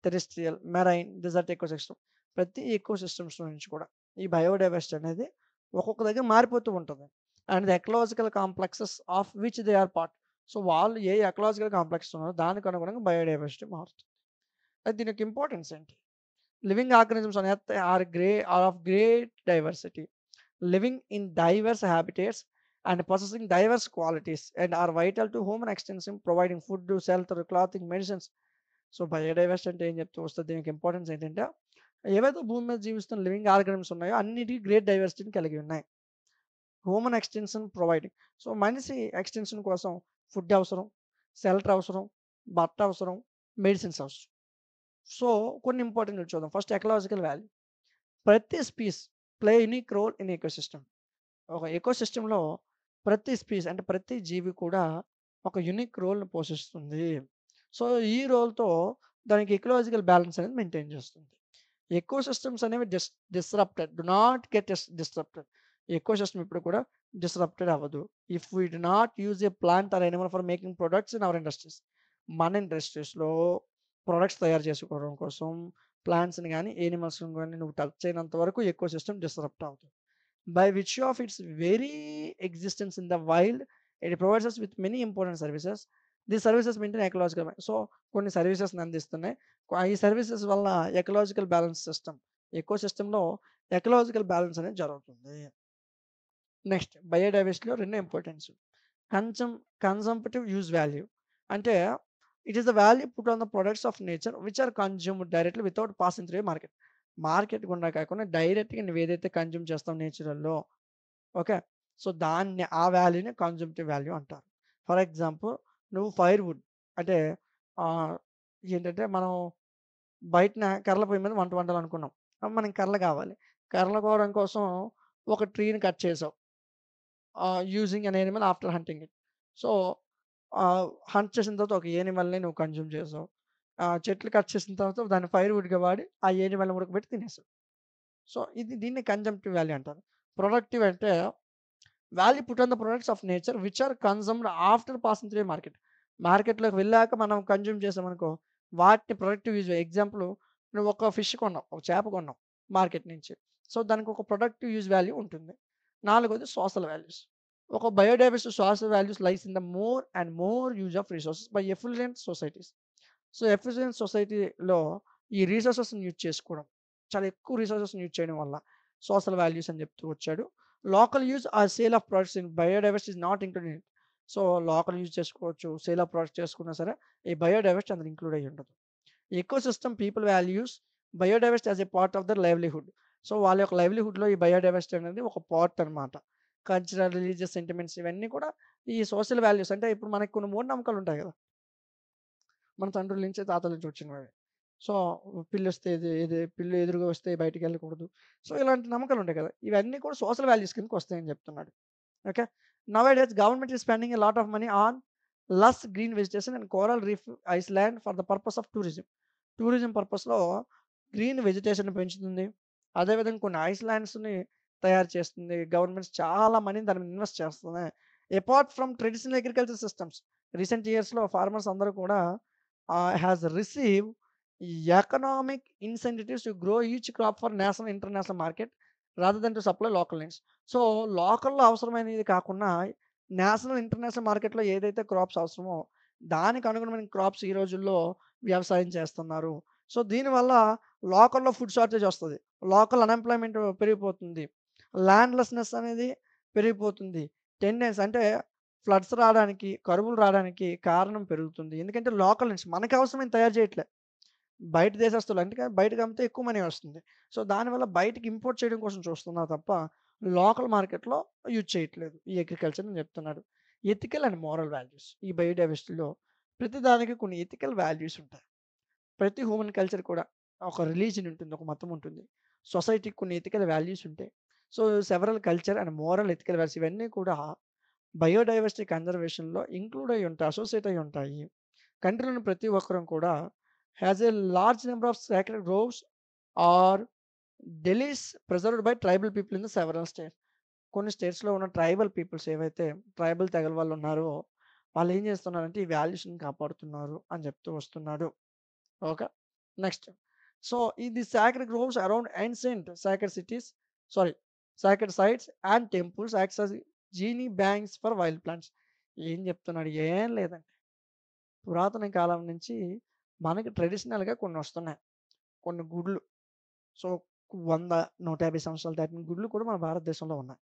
terrestrial, marine, desert ecosystem. ప్రతి ఎకోసిస్టమ్స్ నుంచి కూడా ఈ బయోడైవర్సిటీ అనేది ఒక్కొక్క దగ్గర మారిపోతూ ఉంటుంది. And the ecological complexes of which they are part. So, వాళ్ళు ఏ ఎకలాజికల్ కాంప్లెక్స్ ఉన్నారో దానికి అనుగుణంగా బయోడైవర్సిటీ మారుతుంది. అయితే దీని యొక్క ఇంపార్టెన్స్ ఏంటి? Living organisms on earth are of great diversity, living in diverse habitats and possessing diverse qualities and are vital to human extension, providing food, shelter, clothing, medicines. So, biodiversity అంటే ఏం చెప్తూ వస్తది? దీనికి ఇంపార్టెన్స్ ఏంటంటే, ఏవైతే భూమి మీద జీవిస్తున్న లివింగ్ ఆర్గానిజమ్స్ ఉన్నాయో అన్నిటికి గ్రేట్ డైవర్సిటీని కలిగి ఉన్నాయి. Human extension providing. సో, మనిషి ఎక్స్టెన్షన్ కోసం ఫుడ్ అవసరం, షెల్టర్ అవసరం, బట్ట అవసరం, మెడిసిన్స్ అవసరం. సో, కొన్ని ఇంపార్టెంట్‌వి చూద్దాం. First ecological value. ప్రతి species play unique role in ecosystem. ఒక ఎకోసిస్టమ్‌లో ప్రతి స్పీస్ అంటే ప్రతి జీవి కూడా ఒక యూనిక్ రోల్‌ని పోషిస్తుంది. సో, ఈ రోల్‌తో దానికి ఎకలాజికల్ బ్యాలెన్స్ అనేది మెయింటైన్ చేస్తుంది. ఎకోసిస్టమ్స్ అనేవి disrupted. Do not get disrupted. Ecosystem ఎప్పుడు కూడా డిస్రప్టెడ్ అవ్వదు. If we do not use a plant or animal for making products in our industries. మన ఇండస్ట్రీస్‌లో ప్రొడక్ట్స్ తయారు చేసుకోవడం కోసం ప్లాంట్స్‌ని గాని, యానిమల్స్‌ని గాని నువ్వు టచ్ చేయనంత వరకు ఎకోసిస్టమ్ డిస్రప్ట్ అవుతుంది. By virtue of its very existence in the wild it provides us with many important services. These services maintain ecological so, కొన్ని సర్వీసెస్‌ని అందిస్తున్నాయి. ఈ సర్వీసెస్ వల్ల ఎకలాజికల్ బ్యాలెన్స్ ఎకోసిస్టమ్‌లో ఎకలాజికల్ బ్యాలెన్స్ అనేది జరుగుతుంది. నెక్స్ట్ బయోడైవర్సిటీలో రెండో importance. Consum consumptive use value. అంటే it is the value put on the products of nature which are consumed directly without passing through a market. Market గుండా కాకుండా డైరెక్ట్‌గా నువ్వేదైతే కన్జ్యూమ్ చేస్తావు నేచురల్‌లో ఓకే. సో, ఆ వాల్యూని కన్జంప్టివ్ వాల్యూ అంటారు. ఫర్ ఎగ్జాంపుల్ నువ్వు firewood అంటే ఆహ్, ఏంటంటే మనం బయటన కర్రల పొయ్యి మీద వంట వండాలనుకున్నాం. మనకి కర్రలు కావాలి. కర్రలు కోవడం కోసం ఒక ట్రీని కట్ చేసావు. Using an animal after hunting it. So, hunt చేసిన తర్వాత ఒక యానిమల్‌ని నువ్వు కన్జ్యూమ్ చేసావు. చెట్లు కట్ చేసిన తర్వాత దాన్ని ఫైర్‌వుడ్‌గా వాడి ఆ యానిమల్‌ని ఉడకబెట్టి తినేసావు. సో, దీన్ని కన్జంప్టివ్ వాల్యూ అంటారు. ప్రొడక్టివ్ అంటే value put on the products of nature which are consumed after passing through market. మార్కెట్‌లోకి వెళ్ళాక మనం కన్జ్యూమ్ చేసామనుకో, వాటిని ప్రొడక్టివ్ యూజ్ ఎగ్జాంపుల్ నువ్వు ఒక ఫిష్ కొన్నావు. ఒక చేప కొన్నావు మార్కెట్ నుంచి. సో, దానికి ఒక ప్రొడక్టివ్ యూజ్ వాల్యూ ఉంటుంది. నాలుగోది సోషల్ వాల్యూస్. ఒక biodiversity social values lies in the more and more use of resources by affluent societies. So, efficient సొసైటీలో ఈ రిసోర్సెస్‌ని యూజ్ చేసుకోవడం. చాలా ఎక్కువ రిసోర్సెస్‌ని యూజ్ చేయడం వల్ల సోషల్ వాల్యూస్ అని చెప్తూ వచ్చాడు. Local use or sale of products in biodiversity is not included in it. So, local use చేసుకోవచ్చు. సేల్ ఆఫ్ ప్రొడక్ట్స్ చేసుకున్నా సరే ఈ బయోడైవర్సిటీ అందులో ఇంక్లూడ్ అయ్యి ఉండదు. Ecosystem people values biodiversity as a part of their livelihood. So, వాళ్ళ యొక్క లైవ్లీహుడ్‌లో ఈ బయోడైవర్సిటీ అనేది ఒక పార్ట్ అనమాట. కల్చరల్, రిలీజియస్ సెంటిమెంట్స్ ఇవన్నీ కూడా ఈ సోషల్ వాల్యూస్ అంటే ఇప్పుడు మనకు కొన్ని మూఢనమ్మకాలు ఉంటాయి కదా! మన తండ్రుల నుంచి, తాతల నుంచి వచ్చినవే. సో, పిల్లొస్తే పిల్లి ఎదురుగా వస్తే బయటికెళ్ళకూడదు. సో, ఇలాంటి నమ్మకాలుంటాయి కదా! ఇవన్నీ కూడా సోషల్ వాల్యూస్ కిందకొస్తాయని చెప్తున్నాడు. Okay. Nowadays government is spending a lot of money on lush green vegetation and coral reef island for the purpose of tourism. Tourism పర్పస్‌లో గ్రీన్ వెజిటేషన్‌ని పెంచుతుంది. అదేవిధంగా కొన్ని ఐస్‌లాండ్స్‌ని తయారు చేస్తుంది. గవర్నమెంట్స్ చాలా మనీని దాని మీద ఇన్వెస్ట్ చేస్తున్నాయి. Apart from traditional agriculture systems recent ఇయర్స్‌లో ఫార్మర్స్ అందరూ కూడా has receive economic incentives to grow each crop for national, international market rather than to supply local needs. So, లోకల్‌లో అవసరమైనది కాకుండా నేషనల్, ఇంటర్నేషనల్ మార్కెట్‌లో ఏదైతే క్రాప్స్ అవసరమో దానికి అనుగుణమైన క్రాప్స్ ఈ రోజుల్లో వ్యవసాయం చేస్తున్నారు. సో, దీనివల్ల లోకల్‌లో ఫుడ్ షార్టేజ్ వస్తది. లోకల్ అన్‌ఎంప్లాయ్‌మెంట్ పెరిగిపోతుంది. ల్యాండ్‌లెస్‌నెస్ అనేది పెరిగిపోతుంది. అంటే ఫ్లడ్స్ రాడానికి, కరువులు రాడానికి కారణం పెరుగుతుంది. ఎందుకంటే లోకల్ నుంచి మనకు అవసరమైనది తయారు చేయట్లే. బయట దేశస్తులు అంటే బయటకి అమ్మితే ఎక్కువ మనీ వస్తుంది. సో, దానివల్ల బయటికి ఇంపోర్ట్ చేయడం కోసం చూస్తున్నారు తప్ప లోకల్ మార్కెట్‌లో యూజ్ చేయట్లేదు. ఈ అగ్రికల్చర్ అని చెప్తున్నాడు. ఎథికల్ అండ్ మోరల్ వాల్యూస్ ఈ బయోడైవర్సిటీలో ప్రతి దానికి కొన్ని ఎథికల్ వాల్యూస్ ఉంటాయి. ప్రతి హ్యూమన్ కల్చర్ కూడా ఒక రిలీజియన్ ఉంటుంది. ఒక మతం ఉంటుంది. సొసైటీకి కొన్ని ఎథికల్ వాల్యూస్ ఉంటాయి. So, several culture and moral ethical values ఇవన్నీ కూడా బయోడైవర్సిటీ కన్జర్వేషన్‌లో ఇంక్లూడ్ అయ్యి ఉంటాయి. అసోసియేట్ అయ్యి ఉంటాయి. కంట్రీలోని ప్రతి ఒక్కరం కూడా has a large number of sacred groves are డెలీస్ preserved by tribal people in the several states. కొన్ని స్టేట్స్‌లో ఉన్న ట్రైబల్ పీపుల్స్ ఏవైతే ట్రైబల్ తెగల వాళ్ళు ఉన్నారో వాళ్ళు ఏం చేస్తున్నారంటే ఈ వాల్యూస్‌ని కాపాడుతున్నారు అని చెప్తూ వస్తున్నాడు. ఓకే. నెక్స్ట్. సో, ఇది sacred groves around ancient sacred cities sorry sacred sites and temples acts as gene banks for wild plants. ఏం చెప్తున్నాడు? ఏం లేదండి. పురాతన కాలం నుంచి మనకి ట్రెడిషనల్‌గా కొన్నొస్తున్నాయి. కొన్ని గుడులు. సో, 100, 150 సంవత్సరాలు దాటిన గుడులు కూడా మన భారతదేశంలో ఉన్నాయి.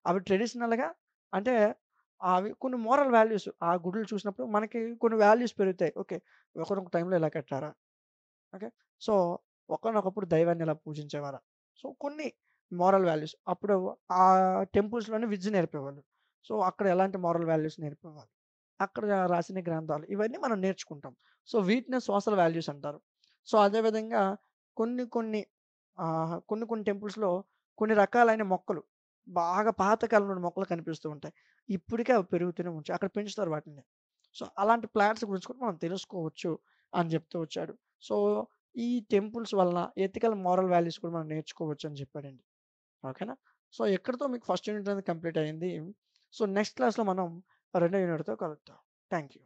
అవి ట్రెడిషనల్‌గా అంటే అవి కొన్ని మోరల్ వాల్యూస్ ఆ గుడులు చూసినప్పుడు మనకి కొన్ని వాల్యూస్ పెరుగుతాయి. ఓకే. ఒకానొక టైంలో ఇలా కట్టారా? ఓకే. సో, ఒకానొకప్పుడు దైవాన్ని ఇలా పూజించేవారా? సో, కొన్ని మోరల్ వాల్యూస్. అప్పుడు ఆ టెంపుల్స్‌లోనే విద్య నేర్పేవాళ్ళు. సో, అక్కడ ఎలాంటి మోరల్ వాల్యూస్ నేర్పేవాళ్ళు. అక్కడ రాసిన గ్రంథాలు ఇవన్నీ మనం నేర్చుకుంటాం. సో, వీటినే సోషల్ వాల్యూస్ అంటారు. సో, అదే విధంగా కొన్ని కొన్ని కొన్ని టెంపుల్స్‌లో కొన్ని రకాలైన మొక్కలు బాగా పాత కాలంలోని మొక్కలు కనిపిస్తూ ఉంటాయి. ఇప్పటికి అవి పెరుగుతూనే ఉంటాయి. అక్కడ పెంచుతారు వాటిని. సో, అలాంటి ప్లాంట్స్ గురించి కూడా మనం తెలుసుకోవచ్చు అని చెప్తూ వచ్చాడు. సో, ఈ టెంపుల్స్ వలన ఎథికల్, మోరల్ వాల్యూస్ కూడా మనం నేర్చుకోవచ్చు అని చెప్పాడండి. ఓకేనా? సో, ఇక్కడితో మీకు ఫస్ట్ యూనిట్ అనేది కంప్లీట్ అయింది. సో, నెక్స్ట్ క్లాస్‌లో మనం రెండో యూనిట్‌తో కలుద్దాం. Thank you.